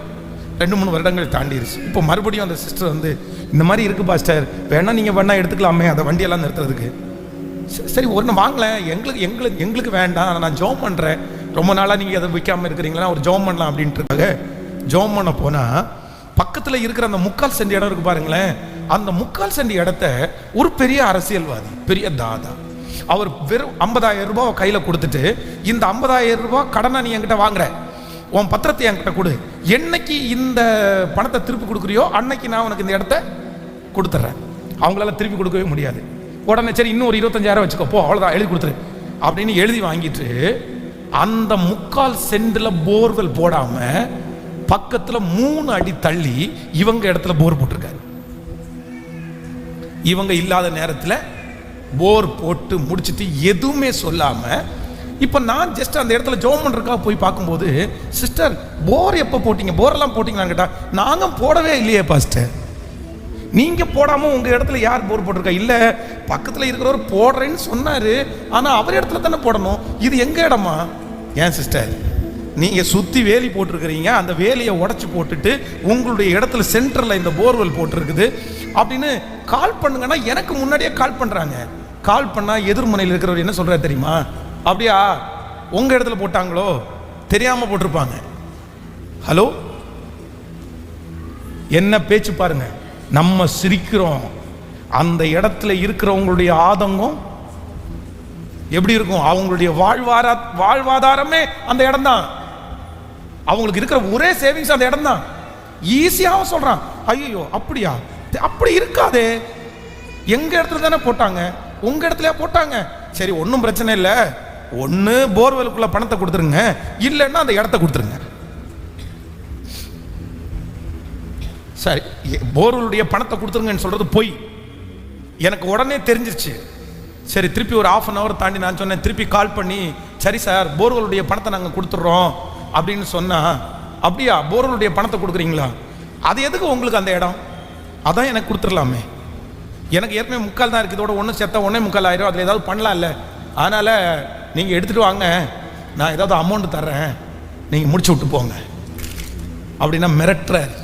2-3 வருடங்கள் தாண்டிடுச்சு. இப்போ மறுபடியும் அந்த சிஸ்டர் வந்து, இந்த மாதிரி இருக்குது பாஸ்டர், வேணா நீங்கள் வேணா எடுத்துக்கலாமே அந்த வண்டியெல்லாம் நிறுத்துறதுக்கு. சரி ஒன்று வாங்கலேன், எங்களுக்கு வேண்டாம், நான் ஜோம் பண்ணுறேன், ரொம்ப நாளாக நீங்கள் அதை விற்காமல் இருக்கிறீங்களா, ஒரு ஜோம் பண்ணலாம் அப்படின்ட்டுருக்காங்க. ஜோம் பண்ண போனால் பக்கத்தில் இருக்கிற அந்த 3/4 சென்ட் இடம் இருக்கு பாருங்களேன், அந்த 3/4 சென்ட் இடத்த ஒரு பெரிய அரசியல்வாதி, பெரிய தாதா, அவர் வெறும் 50,000 ரூபாய் கையில் கொடுத்துட்டு, இந்த 50,000 ரூபாய் கடனை நீ என்கிட்ட வாங்குற, உன் பத்திரத்தை என்கிட்ட கொடு, என்னைக்கு இந்த பணத்தை திருப்பி கொடுக்குறியோ அன்னைக்கு நான் உனக்கு இந்த இடத்த கொடுத்துட்றேன். அவங்களால திருப்பி கொடுக்கவே முடியாது. உடனே சரி இன்னும் ஒரு 25,000 வச்சுக்கோ போ, அவ்வளோதான் எழுதி கொடுத்துரு அப்படின்னு எழுதி வாங்கிட்டு, அந்த 3/4 சென்டில் போர்வெல் போடாம பக்கத்துல 3 அடி தள்ளி இவங்க இடத்துல போர் போட்டிருக்காரு. இவங்க இல்லாத நேரத்தில் போர் போட்டு முடிச்சுட்டு எதுவுமே சொல்லாம, இப்ப நான் ஜஸ்ட் அந்த இடத்துல ஜோம் பண்றதுக்காக போய் பார்க்கும்போது, சிஸ்டர் போர் எப்போ போட்டீங்க, போரெல்லாம் போட்டீங்களான்னு கேட்டா, நாங்க போடவே இல்லையே பாஸ்டர். நீங்க போடாம உங்க இடத்துல யார் போர் போட்டிருக்கா? இல்ல பக்கத்துல இருக்கிறவர் போடுறேன்னு சொன்னாரு, ஆனா அவர் இடத்துல தானே போடணும், இது எங்க இடமா? ஏன் சிஸ்டர் நீங்க சுத்தி வேலி போட்டிருக்கிறீங்க, அந்த வேலியை உடைச்சு போட்டுட்டு உங்களுடைய இடத்துல சென்டர்ல இந்த போர்வெல் போட்டிருக்குது அப்படின்னு கால் பண்ணுங்கன்னா, எனக்கு முன்னாடியே கால் பண்றாங்க. கால் பண்ணா எதிர்முனையில் இருக்கிறவர் என்ன சொல்றாரு தெரியுமா? அப்படியா உங்க இடத்துல போட்டாங்களோ, தெரியாம போட்டிருப்பாங்க. ஹலோ, என்ன பேச்சு பாருங்க. நம்ம சிரிக்கிறோம், அந்த இடத்துல இருக்கிறவங்களுடைய ஆதங்கம் எப்படி இருக்கும்? அவங்களுடைய வாழ்வாதாரமே அந்த இடம் தான், அவங்களுக்கு இருக்கிற ஒரே சேவிங்ஸ் அந்த இடம் தான். ஈஸியாக சொல்றான், ஐயோ அப்படியா, அப்படி இருக்காதே, எங்க இடத்துல தானே போட்டாங்க, உங்க இடத்துல போட்டாங்க. சரி ஒன்றும் பிரச்சனை இல்லை, ஒன்று போர்வெலுக்குள்ள பணத்தை கொடுத்துருங்க, இல்லைன்னா அந்த இடத்த கொடுத்துருங்க. சரி போர்வெலுடைய பணத்தை கொடுத்துருங்கன்னு சொல்றது பொய், எனக்கு உடனே தெரிஞ்சிருச்சு. சரி திருப்பி ஒரு 1/2 hour தாண்டி நான் சொன்னேன், திருப்பி கால் பண்ணி, சரி சார் போர்வெலுடைய பணத்தை நாங்கள் கொடுத்துட்றோம் அப்படின்னு சொன்னா, அப்படியா போர்வெலுடைய பணத்தை கொடுக்குறீங்களா, அது எதுக்கு உங்களுக்கு அந்த இடம்? அதான் எனக்கு கொடுத்துடலாமே, எனக்கு ஏற்கனவே 3/4 தான் இருக்குது, இதோட ஒன்று சேர்த்தா 1.25 ஆயிரம், அதில் ஏதாவது பண்ணலாம் இல்லை, அதனால் நீங்கள் எடுத்துகிட்டு வாங்க, நான் ஏதாவது அமௌண்ட் தர்றேன், நீங்கள் முடிச்சு விட்டு போங்க அப்படின்னா மிரட்டுறார்.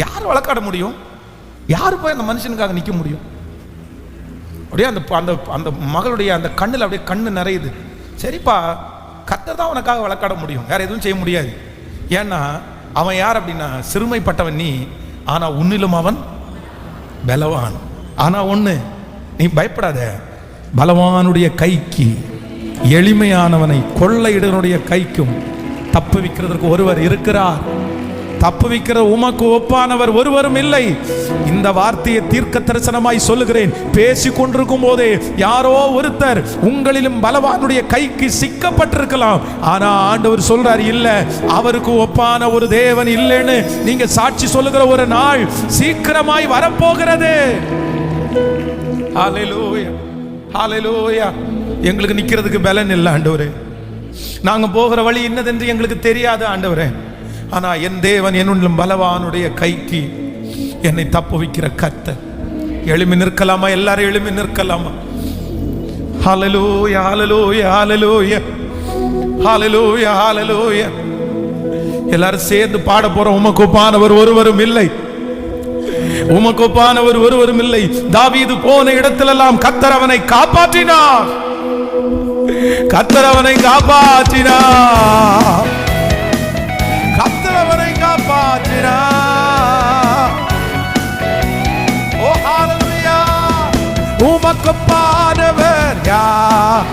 யார் வழக்காட முடியும்? யாரு போய் அந்த மனுஷனுக்காக நிற்க முடியும்? அப்படியே அந்த அந்த அந்த மகளுடைய அந்த கண்ணில் அப்படியே கண்ணு நிறையுது. சரிப்பா, கர்த்தர் தான் உனக்காக வழக்காட முடியும், வேற எதுவும் செய்ய முடியாது. ஏன்னா அவன் யார் அப்படின்னா, சிறுமைப்பட்டவன் நீ, ஆனா உன்னிலும் அவன் பலவான். ஆனா ஒண்ணு, நீ பயப்படாத, பலவானுடைய கைக்கு எளிமையானவனை கொள்ளையிடனுடைய கைக்கும் தப்பு வைக்கிறதற்கு ஒருவர் இருக்கிறார். தப்பு வைக்கிற உமக்கு ஒப்பானவர் ஒருவரும் இல்லை. இந்த வார்த்தையை தீர்க்க தரிசனமாய் சொல்லுகிறேன். பேசி கொண்டிருக்கும் போதே யாரோ ஒருத்தர் உங்களிலும் பலவானுடைய கைக்கு சிக்கப்பட்டிருக்கலாம். ஆனா ஆண்டவர் சொல்றார், இல்ல, அவருக்கு ஒப்பான ஒரு தேவன் இல்லைன்னு நீங்க சாட்சி சொல்லுகிற ஒரு நாள் சீக்கிரமாய் வரப்போகிறது. ஹல்லேலூயா, ஹல்லேலூயா. எங்களுக்கு நிக்கிறதுக்கு பலன் இல்லை ஆண்டவரே, நாங்க போகிற வழி என்னதென்று எங்களுக்கு தெரியாது ஆண்டவரே. ஆனா என் தேவன் என்னுள்ளும் பலவானுடைய கைக்கு என்னை தப்பு வைக்கிற கர்த்தர். எழுமி நிற்கலாமா? எல்லாரும் எழுமி நிற்கலாமா? ஹல்லேலூயா, ஹல்லேலூயா, ஹல்லேலூயா, ஹல்லேலூயா, ஹல்லேலூயா. எல்லாரும் சேர்ந்து பாட போறோம். உமக்கு ஒப்பானவர் ஒருவரும் இல்லை. உமக்கு ஒப்பானவர் ஒருவரும் இல்லை. தாவீது போன இடத்திலெல்லாம் கர்த்தர் அவனை காப்பாற்றினார். கர்த்தர் அவனை காப்பாற்றினார். கர்த்தர் அவனை காப்பாற்றினார். ஓ ஹalleluya. உமக்கு ஒப்பானவர் யார்?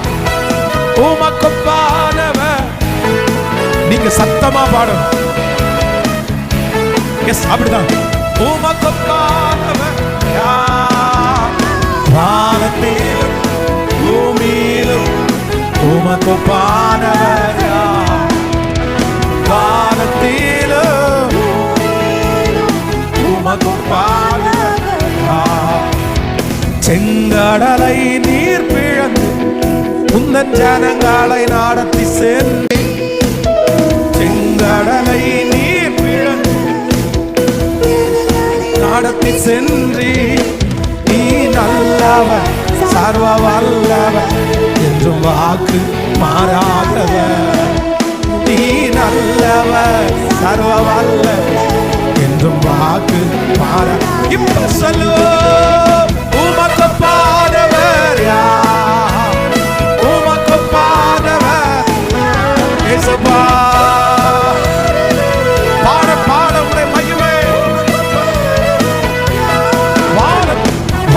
உமக்கு ஒப்பானவர். நீங்க சத்தமா பாடணும். எஸ், அப்படிதான். உமக்கு ஒப்பானவர் யார்? வானத்திலும் பூமியிலும் உமக்கு ஒப்பானவர் யார்? வானத்திலும் உமக்கு ஒப்பானவர் யார்? செங்கடலை நீர் பிளந்து உந்தன் ஜனங்களை நடத்தி சென்று, செங்கடலை நீர் பிளந்து நடத்தி சென்றி, நீ நல்லவர் சர்வ வல்லவர் என்றும் வாக்கு மாறாதவர். நீ நல்லவர் சர்வ வல்லவர் என்றும் வாக்கு மாறா. இப்ப சொல்லுவோம், உமக்கு ஒப்பானவர் யார்? உமக்கு ஒப்பானவர் இயேசுவா. பாட பாட உம்முடைய மகிமை.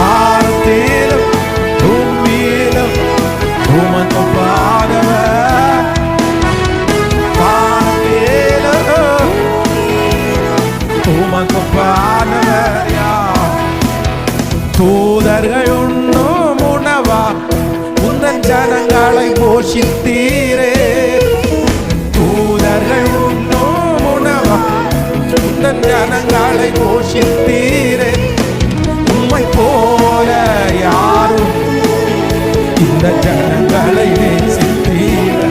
வானத்திலும் பூமியிலும் உமக்கு ஒப்பானவர். வானத்திலும் உமக்கு ஒப்பானவர் யார்? தூதர்கள் உண்ணும் உணவா உந்தன் ஜனங்களை போஷித்தீரே. தூதர்கள் உண்ணும் உணவா உந்தன் ஜனங்களை போஷித்தீரே. உம்மை போல யாரும் இந்த ஜனங்களை நேசித்தீரே.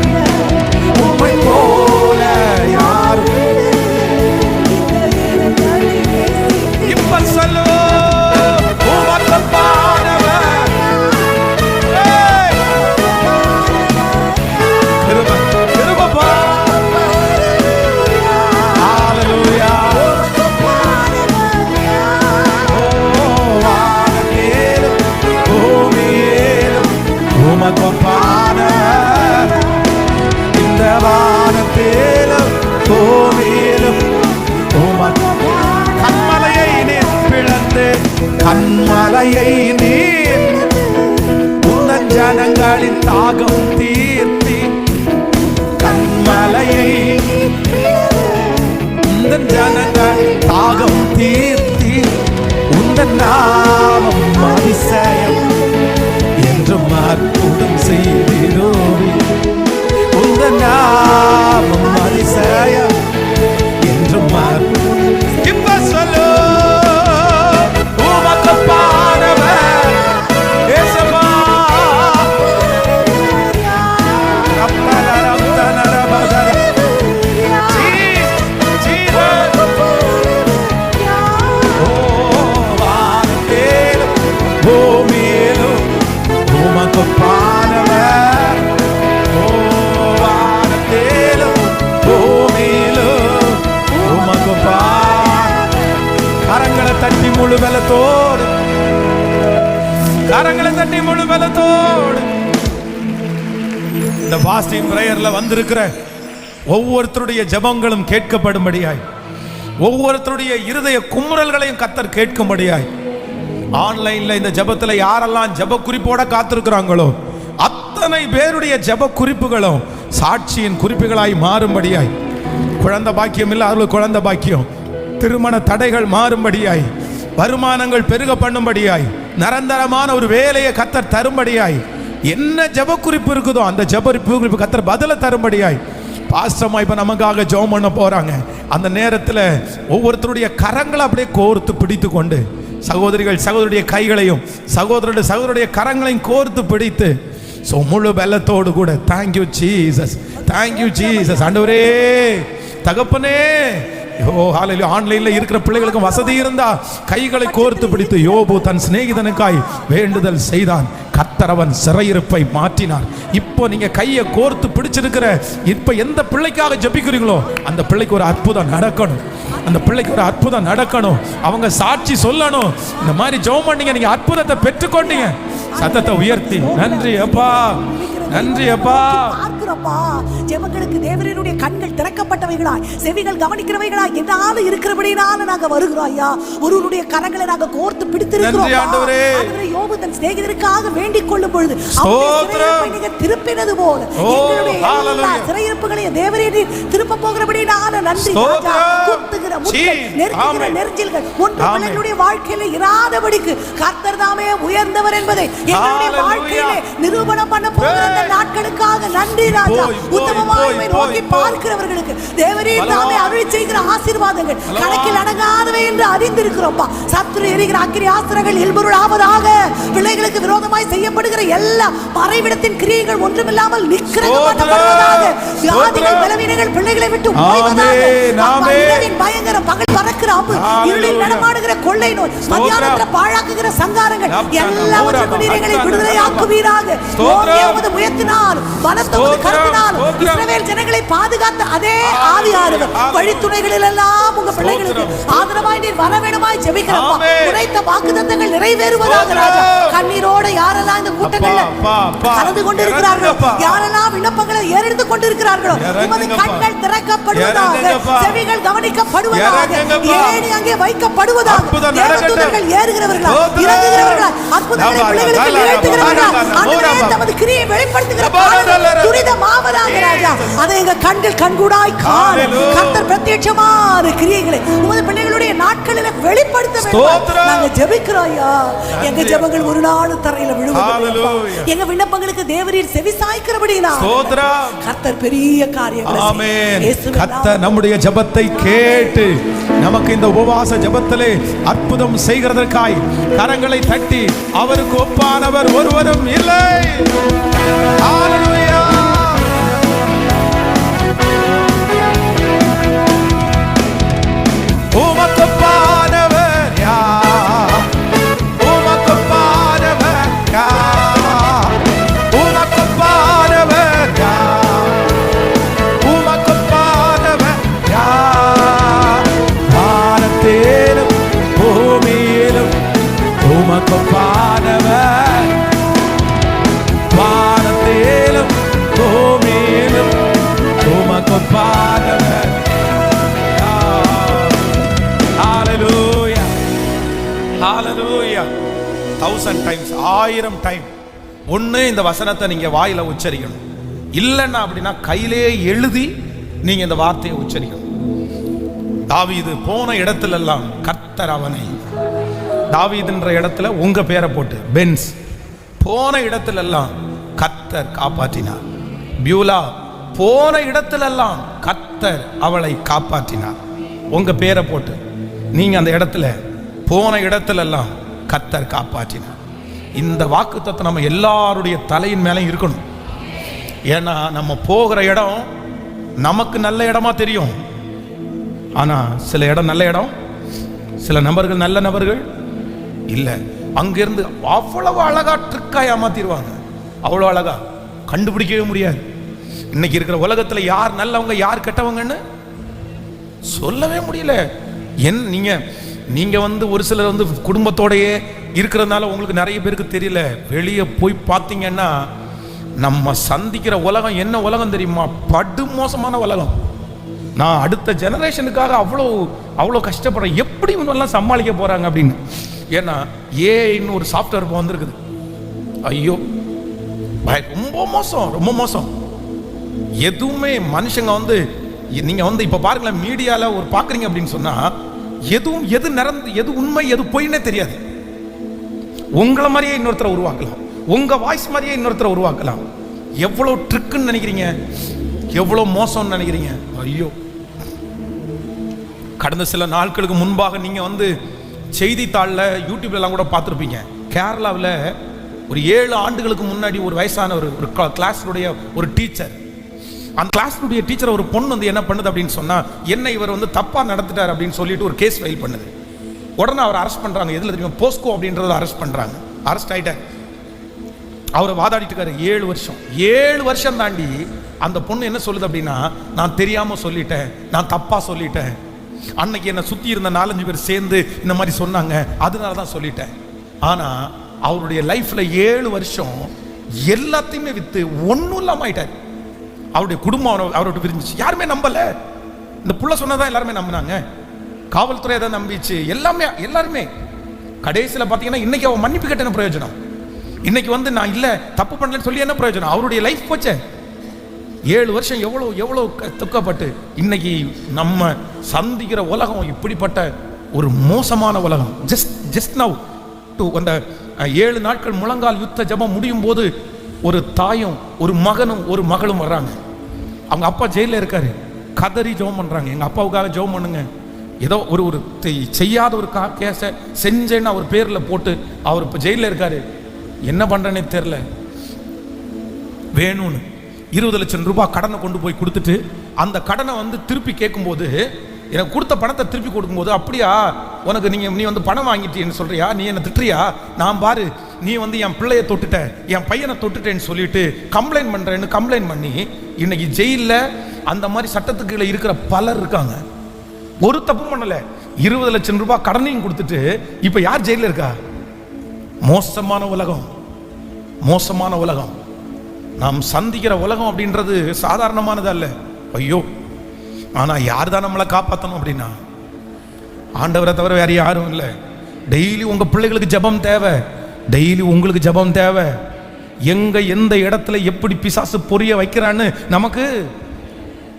உம்மை போல யாரும். இப்ப சொல்லு, உமக்கு ஒப்பானவர். கிருபை கிருபை. ஹalleluya. வானத்திலும் பூமியிலும் உமக்கு ஒப்பானவர். இந்த வானத்திலும் பூமியிலும் உமக்கு. கன்மலையை நீர் பிளந்து, கன்மலையை நீர் உந்தன் ஜனங்களின் தாகம் தீர்த்தி. கன்மலையை உந்தன் ஜனங்களின் தாகம் தீர்த்தி. உந்தன் நாமம் அதிசயம் என்றும் அற்புதம் செய்திடோடி. உந்தன் நாமம் அதிசயம் என்றும் அற்புதம். இப்ப சொல்லு, உமக்கு ஒப்பானவர் இயேசுவா. பூமியிலும் உமக்கு ஒப்பானவர். வானத்திலும் பூமியிலும் உமக்கு ஒப்பானவர். கரங்களை தட்டி முழு பலத்தோடு, கரங்களை தட்டி முழு பலத்தோடு இந்த ஃபாஸ்டிங் பிரேயர்ல வந்திருக்கிற ஒவ்வொருத்தருடைய ஜெபங்களும் கேட்கப்படும்படியாய், ஒவ்வொருத்தருடைய இருதய குமுறல்களையும் கர்த்தர் கேட்கும்படியாய், ஆன்லைன்ல இந்த ஜெபத்துல யாரெல்லாம் ஜெப குறிப்போட காத்திருக்கிறாங்களோ அத்தனை பேருடைய ஜெப குறிப்புகளும் சாட்சியின் குறிப்புகளாய் மாறும்படியாய், குழந்தை பாக்கியம் இல்லை அவர்களுக்கு குழந்தை பாக்கியம், திருமண தடைகள் மாறும்படியாய், வருமானங்கள் பெருக பண்ணும்படியாய், நிரந்தரமான ஒரு வேலையை கர்த்தர் தரும்படியாய், என்ன ஜெப குறிப்பு இருக்குதோ அந்த ஜெப குறிப்பு கர்த்தர் பதில தரும்படியாய் பாஸ்டர்மா இப்ப நமக்காக ஜெபம் பண்ண போறாங்க. அந்த நேரத்தில் ஒவ்வொருத்தருடைய கரங்களை அப்படியே கோர்த்து பிடித்து கொண்டு, சகோதரிகள் சகோதரிய கைகளையும் சகோதரருடைய கரங்களையும் கோர்த்து பிடித்து முழு பலத்தோடு கூட தேங்க்யூ ஜீசஸ், தேங்க்யூ ஜீசஸ், ஆண்டவரே தகப்பனே ஆன்லைன்ல இருக்கிற பிள்ளைகளுக்கு வசதி இருந்தா கைகளை கோர்த்து பிடித்து யோபு தன் சிநேகிதனுக்காய் வேண்டுதல் செய்தான். கர்த்தர் அவன் சிறையிருப்பை மாற்றினார். இப்போ நீங்க கையை கோர்த்து பிடிச்சிருக்கிற இப்ப எந்த பிள்ளைக்காக ஜெபிக்கிறீங்களோ அந்த பிள்ளைக்கு ஒரு அற்புதம் நடக்கணும். அந்த பிள்ளைக்கு ஒரு அற்புதம் நடக்கணும். அவங்க சாட்சி சொல்லணும். இந்த மாதிரி ஜெபம் பண்ணீங்க, நீங்க அற்புதத்தை பெற்றுக்கொண்டீங்க. சத்தத்தை உயர்த்தி நன்றி அப்பா, நன்றி அப்பா. பார்க்கிறோம்ப்பா, ஜெபங்களுக்கு தேவனுடைய கண்கள் திறக்கப்பட்டவைகளாய், செவிகள் கவனிக்கிறவைகளாய் என்னால இருக்கிறபடினால நாங்க வருகிறோம் ஐயா. ஒருவருடைய கரங்களை நாங்க கோர்த்து பிடித்திருக்கிறோம். ஆண்டவரே, யோபு தன் சிநேகிதருக்காக வேண்டிக் கொள்ளும் பொழுது நீங்க திருப்பினது போல எங்களுடைய சிறையிருப்புகளை தேவரே திருப்ப போகிறபடினால நன்றி ராஜா. குத்துகிற முட்கள், நெருங்குகிற நெரிஞ்சல்கள் ஒன்று பிள்ளைகளுடைய வாழ்க்கையில இராதபடிக்கு கர்த்தர் தாமே உயர்ந்தவர் என்பதை எங்களுடைய வாழ்க்கையில நிரூபணம் பண்ண போகிற நாட்களுக்காக நன்றி ராஜா. உத்தமமாய் நோக்கி பார்க்கிறவர்களுக்கு தேவரீர் தாமே அருள் செய்கிற ஆசீர்வாதங்கள் கணக்கில் அடங்காதவை என்று அறிந்திருக்கிறோம்ப்பா. சத்துரு எரிகிற அக்கினி ஆஸ்திரங்கள் இல்பொருள் ஆவதாக. பிள்ளைகளுக்கு விரோதமாய் செய்யப்படுகிற எல்லா மறைவிடத்தின் கிரியைகள் ஒன்றுமில்லாமல் நிற்கிறதாக. வியாதிகள் பலவீனங்கள் பிள்ளைகளை விட்டு ஓய்வதாக. இரவின் பயங்கரம், பகல் பறக்கிற அம்பு, இருளில் நடமாடுகிற கொள்ளை நோய், மத்தியானத்தில் பாழாக்குகிற சங்காரங்கள் எல்லாவற்றுக்கும் நீங்களை விடுதலையாக்குவீராக. உயர்த்தினார் வனத்தோடு கருத்தினார் இஸ்ரவேல் ஜனங்களை பாதுகாத்த அதே ஆவியானவர் வழித்துணைகளில் எல்லாம் உங்க பிள்ளைகளுக்கு ஆதரவாய் நீர் வர வேண்டுமாய் ஜெபிக்கிறோம். உரைத்த வாக்குத்தத்தங்கள் நிறைவேறுவதாக ராஜா. கண்ணீரோட யாரெல்லாம் இந்த கூட்டங்கள்ல கலந்து கொண்டிருக்கிறார்களோ, யாரெல்லாம் விண்ணப்பங்களை ஏறெடுத்து கொண்டிருக்கிறார்களோ, உமது கண்கள் திறக்கப்படுவதாக, செவிகள் கவனிக்கப்படுவதாக, ஏணி அங்கே வைக்கப்படுவதாக. தேவதூதர்கள் ஏறுகிறவர்களா, இறங்குகிறவர்களா, அற்புதங்களை பிள்ளைகளுக்கு நிகழ்த்துகிறவர்களா, ஆண்டவரே தமது கிரியை வெளிப்படுத்துகிற துரிதமாவதாக ராஜா. அதை எங்க கண்கள் கண்கூடாய் காண கர்த்தர் பிரத்யட்சமான கிரியைகளை உமது பிள்ளைகளுடைய நாட்களில் வெளிப்படுத்த வேண்டும். நாங்க ஜெபிக்கிறோம் ஐயா. எங்க ஜெபங்கள் ஒரு நாள் தரையில விழுவதில்லை. எங்க விண்ணப்பங்களுக்கு தேவரீர் செவி சாய்க்கிறபடினா கர்த்தர் பெரிய காரியங்களை ஆமென். கர்த்தர் நம்முடைய ஜெபத்தை கேட்டு நமக்கு இந்த உபவாச ஜெபத்திலே அற்புதம் செய்கிறதற்காய் கரங்களை தட்டி அவருக்கு ஒப்பானவர் ஒருவரும் இல்லை. ஹalleluya. உமக்கொப்பானவர் யார்? உமக்கொப்பானவர் யார்? உமக்கொப்பானவர் யார்? உமக்கொப்பானவர் யார்? வானத்திலும் பூமியிலும் உமக்கொப்பானவர், வானத்திலும் பூமியிலும் உமக்கொப்பானவர். ஹalleluya, ஹalleluya. 1000 times, 1000 டைம் ஒண்ணு இந்த வசனத்தை நீங்க வாயில உச்சரிக்கணும். இல்லைன்னா அப்படின்னா கையிலே எழுதி நீங்க இந்த வார்த்தையை உச்சரிக்கணும். தாவீது போன இடத்துல எல்லாம் கர்த்தர் அவனை, தாவீதுன்ற இடத்துல உங்க பேரை போட்டு பென்ஸ், போன இடத்துல எல்லாம் கர்த்தர் காப்பாற்றினார். பியூலா போன இடத்துல எல்லாம் கர்த்தர் அவளை காப்பாற்றினார். உங்க பேரை போட்டு நீங்க அந்த இடத்துல போன இடத்துல எல்லாம் கர்த்தர் காப்பாற்றினார். இந்த வாக்குத்தத்தம் நம்ம எல்லாருடைய தலையின் மேலே இருக்கணும். ஏன்னா நம்ம போகிற இடம் நமக்கு நல்ல இடமா தெரியும். ஆனா சில இடம் நல்ல இடம், சில நபர்கள் நல்ல நபர்கள் இல்லை. அங்கிருந்து அவ்வளவு அழகா ட்ரிக்கா ஏமாத்திடுவாங்க. அவ்வளோ அழகா கண்டுபிடிக்கவே முடியாது. இன்னைக்கு இருக்கிற உலகத்துல யார் நல்லவங்க யார் கெட்டவங்கன்னு சொல்லவே முடியல. நீங்க வந்து ஒரு சிலர் வந்து குடும்பத்தோடையே இருக்கிறதுனால உங்களுக்கு நிறைய பேருக்கு தெரியல. வெளியே போய் பார்த்தீங்கன்னா நம்ம சந்திக்கிற உலகம் என்ன உலகம் தெரியுமா? படு மோசமான உலகம். நான் அடுத்த ஜெனரேஷனுக்காக அவ்வளோ கஷ்டப்படுறேன். எப்படி இவங்கெல்லாம் சமாளிக்க போறாங்க அப்படின்னு. ஏன்னா இன்னும் ஒரு சாஃப்ட்வேர் இப்போ வந்திருக்குது. ஐயோ ரொம்ப மோசம், ரொம்ப மோசம். எதுவுமே மனுஷங்க வந்து நீங்க வந்து இப்ப பாருங்களேன், மீடியால ஒரு பாக்குறீங்க அப்படின்னு சொன்னா எது உண்மை எது பொய்னே தெரியாது. உங்களை மாதிரியே இன்னொருத்தரை உருவாக்கலாம், உங்க வாய்ஸ் மாதிரியே இன்னொருத்தரை உருவாக்கலாம். எவ்வளவு ட்ரிக்குன்னு நினைக்கிறீங்க, எவ்வளவு மோசம்னு நினைக்கிறீங்க. ஐயோ, கடந்த சில நாட்களுக்கு முன்பாக நீங்க வந்து செய்தித்தாளில் யூடியூப்ல எல்லாம் கூட பார்த்துருப்பீங்க. கேரளாவில் ஒரு 7 ஆண்டுகளுக்கு முன்னாடி ஒரு வயசான ஒரு கிளாஸுடைய ஒரு டீச்சர், அந்த கிளாஸுடைய டீச்சர் ஒரு பொண்ணு வந்து என்ன பண்ணுது அப்படின்னு சொன்னா, என்ன இவர் வந்து தப்பா நடந்துட்டார் அப்படின்னு சொல்லிட்டு ஒரு கேஸ் ஃபைல் பண்ணுது. உடனே அவர் அரெஸ்ட் பண்றாங்க. எதுல தெரியுமா? போஸ்கோ அப்படின்றத அரெஸ்ட் பண்றாங்க. அரெஸ்ட் ஆயிட்டார். அவரை வாதாடிட்டு இருக்காரு 7 வருஷம். 7 வருஷம் தாண்டி அந்த பொண்ணு என்ன சொல்லுது அப்படின்னா, நான் தெரியாம சொல்லிட்டேன், நான் தப்பா சொல்லிட்டேன், அன்னைக்கு என்னை சுத்தி இருந்த 4-5 பேர் சேர்ந்து இந்த மாதிரி சொன்னாங்க, அதனால தான் சொல்லிட்டேன். ஆனா அவருடைய லைஃப்ல 7 வருஷம் எல்லாத்தையுமே வித்து ஒன்றும் இல்லாம ஆயிட்டார். அவருடைய குடும்பம் அவரோட பிரிஞ்சிச்சு. யாருமே நம்பல. இந்த புள்ள சொன்னதான் எல்லாருமே நம்பினாங்க. காவல்துறை தான் நம்பிச்சு. எல்லாருமே கடைசியில் பார்த்தீங்கன்னா இன்னைக்கு அவன் மன்னிப்பு கேட்ட என்ன பிரயோஜனம்? இன்னைக்கு வந்து நான் இல்லை தப்பு பண்ணலன்னு சொல்லி என்ன பிரயோஜனம்? அவருடைய லைஃப் போச்சே. 7 வருஷம் எவ்வளோ துக்கப்பட்டு இன்னைக்கு நம்ம சந்திக்கிற உலகம் இப்படிப்பட்ட ஒரு மோசமான உலகம். ஜஸ்ட் நவ் அந்த 7 நாட்கள் முழங்கால் யுத்த ஜெபம் முடியும் போது ஒரு தாயும் ஒரு மகனும் ஒரு மகளும் வர்றாங்க. அவங்க அப்பா ஜெயிலில் இருக்காரு. கதறி ஜெபம் பண்றாங்க, எங்க அப்பாவுக்காக ஜெபம் பண்ணுங்க. ஏதோ ஒரு செய்யாத ஒரு கேஸை செஞ்சேன்னு அவர் பேரில் போட்டு அவர் இப்போ ஜெயிலில் இருக்காரு. என்ன பண்றேன்னே தெரியல. வேணும்னு 20 லட்சம் ரூபாய் கடனை கொண்டு போய் கொடுத்துட்டு அந்த கடனை வந்து திருப்பி கேட்கும்போது, எனக்கு கொடுத்த பணத்தை திருப்பி கொடுக்கும்போது, அப்படியா உனக்கு நீ வந்து பணம் வாங்கிட்டேன்னு சொல்றியா, நீ என்ன திட்டுறியா, நான் பாரு நீ வந்து என் பிள்ளைய தொட்டுட்ட, என் பையனை தொட்டுட்டேன்னு சொல்லிட்டு கம்ப்ளைண்ட் பண்றேன்னு கம்ப்ளைண்ட் பண்ணி இன்னைக்கு ஜெயிலில் அந்த மாதிரி சட்டத்துக்குள்ள இருக்கிற பலர் இருக்காங்க. ஒரு தப்பு பண்ணல. 20 லட்சம் ரூபாய் கடனையும் கொடுத்துட்டு இப்ப யார் ஜெயிலில் இருக்கா? மோசமான உலகம், மோசமான உலகம். நாம் சந்திக்கிற உலகம் அப்படின்றது சாதாரணமானது அல்ல. ஐயோ, ஆனா யார் தான் நம்மளை காப்பாற்றணும் அப்படின்னா ஆண்டவரை தவிர வேற யாரும் இல்லை. டெய்லி உங்க பிள்ளைகளுக்கு ஜெபம் தேவை, டெய்லி உங்களுக்கு ஜெபம் தேவை. எந்த இடத்துல எப்படி பிசாசு பொரிய வைக்கிறான்னு நமக்கு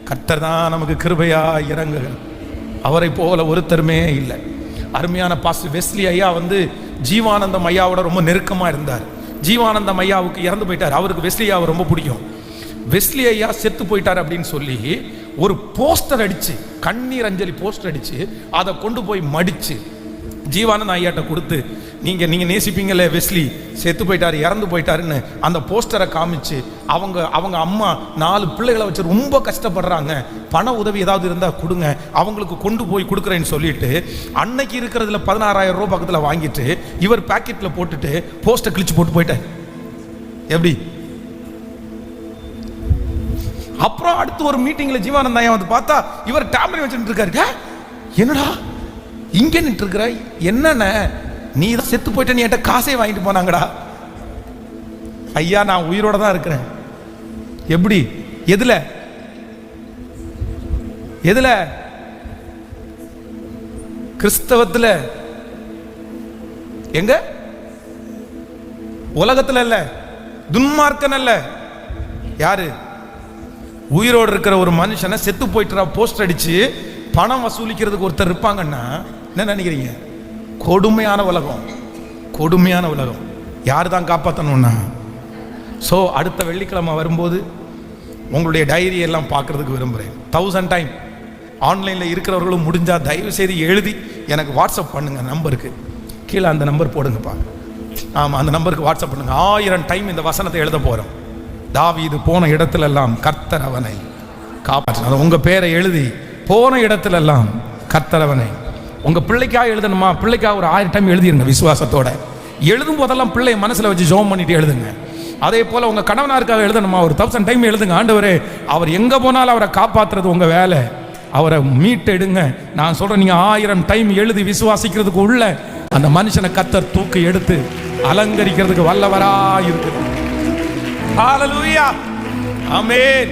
கர்த்தர் தான் நமக்கு கிருபையா இறங்கு. அவரை போல ஒருத்தருமே இல்லை. அருமையான பாஸ்டர் வெஸ்லி ஐயா வந்து ஜீவானந்தம் ஐயாவோட ரொம்ப நெருக்கமா இருந்தார். ஜீவானந்தம் ஐயாவுக்கு இறந்து போயிட்டார். அவருக்கு வெஸ்லி ஐயாவை ரொம்ப பிடிக்கும். வெஸ்லி ஐயா செத்து போயிட்டார் அப்படின்னு சொல்லி ஒரு போஸ்டர் அடிச்சு, கண்ணீர் அஞ்சலி போஸ்டர் அடிச்சு அதை கொண்டு போய் மடிச்சு ஜீவானந்த ஐயாட்ட கொடுத்து, நீங்க நேசிப்பீங்களே வெஸ்லி செத்து போயிட்டாரு, இறந்து போயிட்டாருன்னு அந்த போஸ்டரை காமிச்சு, அவங்க அம்மா 4 பிள்ளைகளை வச்சு ரொம்ப கஷ்டப்படுறாங்க, பண உதவி ஏதாவது இருந்தா கொடுங்க, அவங்களுக்கு கொண்டு போய் கொடுக்குறேன்னு சொல்லிட்டு அன்னைக்கு இருக்கிறதுல 16,000 ரூபாய் பக்கத்தில் வாங்கிட்டு இவர் பாக்கெட்ல போட்டுட்டு போஸ்டர் கிழிச்சு போட்டு போயிட்டார். எப்படி? அப்புறம் அடுத்து ஒரு மீட்டிங்ல ஜீவானந்த ஐயா வந்து பார்த்தா இவர் டேப்லெட் வச்சுட்டு இருக்காரு. என்னடா இங்க நின்று இருக்கிற, என்னென்ன நீ தான் செத்து போயிட்ட, நீ என்கிட்ட காசே வாங்கிட்டு போனாங்கடா. ஐயா நான் உயிரோட தான் இருக்கிறேன். எப்படி? எதுல? கிறிஸ்தவத்துல. எங்க? உலகத்துல இல்ல, துன்மார்க்கன் அல்ல. யாரு? உயிரோடு இருக்கிற ஒரு மனுஷனை செத்து போயிட்டு போஸ்டர் அடிச்சு பணம் வசூலிக்கிறதுக்கு ஒருத்தர் இருப்பாங்கன்னா என்ன நினைக்கிறீங்க? கொடுமையான உலகம், கொடுமையான உலகம். யார் தான் காப்பாற்றணும்னா? ஸோ அடுத்த வெள்ளிக்கிழமை வரும்போது உங்களுடைய டைரி எல்லாம் பார்க்கறதுக்கு விரும்புகிறேன். 1000 டைம் ஆன்லைனில் இருக்கிறவர்களும் முடிஞ்சால் தயவு செய்து எழுதி எனக்கு வாட்ஸ்அப் பண்ணுங்க. நம்பருக்கு கீழே அந்த நம்பர் போடுங்கப்பா. ஆமாம், அந்த நம்பருக்கு வாட்ஸ்அப் பண்ணுங்க. 1000 டைம் இந்த வசனத்தை எழுத போகிறோம். தாவீது போன இடத்துலெல்லாம் கர்த்தர் அவனை காப்பாற்றினார். உங்கள் பேரை எழுதி போன இடத்துலெல்லாம் கர்த்தர் அவனை. உங்கள் பிள்ளைக்காக எழுதணுமா? பிள்ளைக்காக ஒரு 1000 டைம் எழுதிருங்க விசுவாசத்தோட. எழுதும் போதெல்லாம் பிள்ளை மனசில் வச்சு ஜெபம் பண்ணிட்டு எழுதுங்க. அதே போல் உங்கள் கணவனாருக்காக எழுதணுமா? ஒரு 1000 டைம் எழுதுங்க. ஆண்டவரே, அவர் எங்கே போனாலும் அவரை காப்பாற்றுறது உங்கள் வேலை, அவரை மீட்டெடுங்க. நான் சொல்கிறேன், நீங்கள் 1000 டைம் எழுதி விசுவாசிக்கிறதுக்கு உள்ள அந்த மனுஷனை கர்த்தர் தூக்கி எடுத்து அலங்கரிக்கிறதுக்கு வல்லவராக இருக்குது. ஹல்லேலூயா, ஆமென்.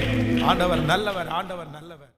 ஆண்டவர் நல்லவர், ஆண்டவர் நல்லவர்.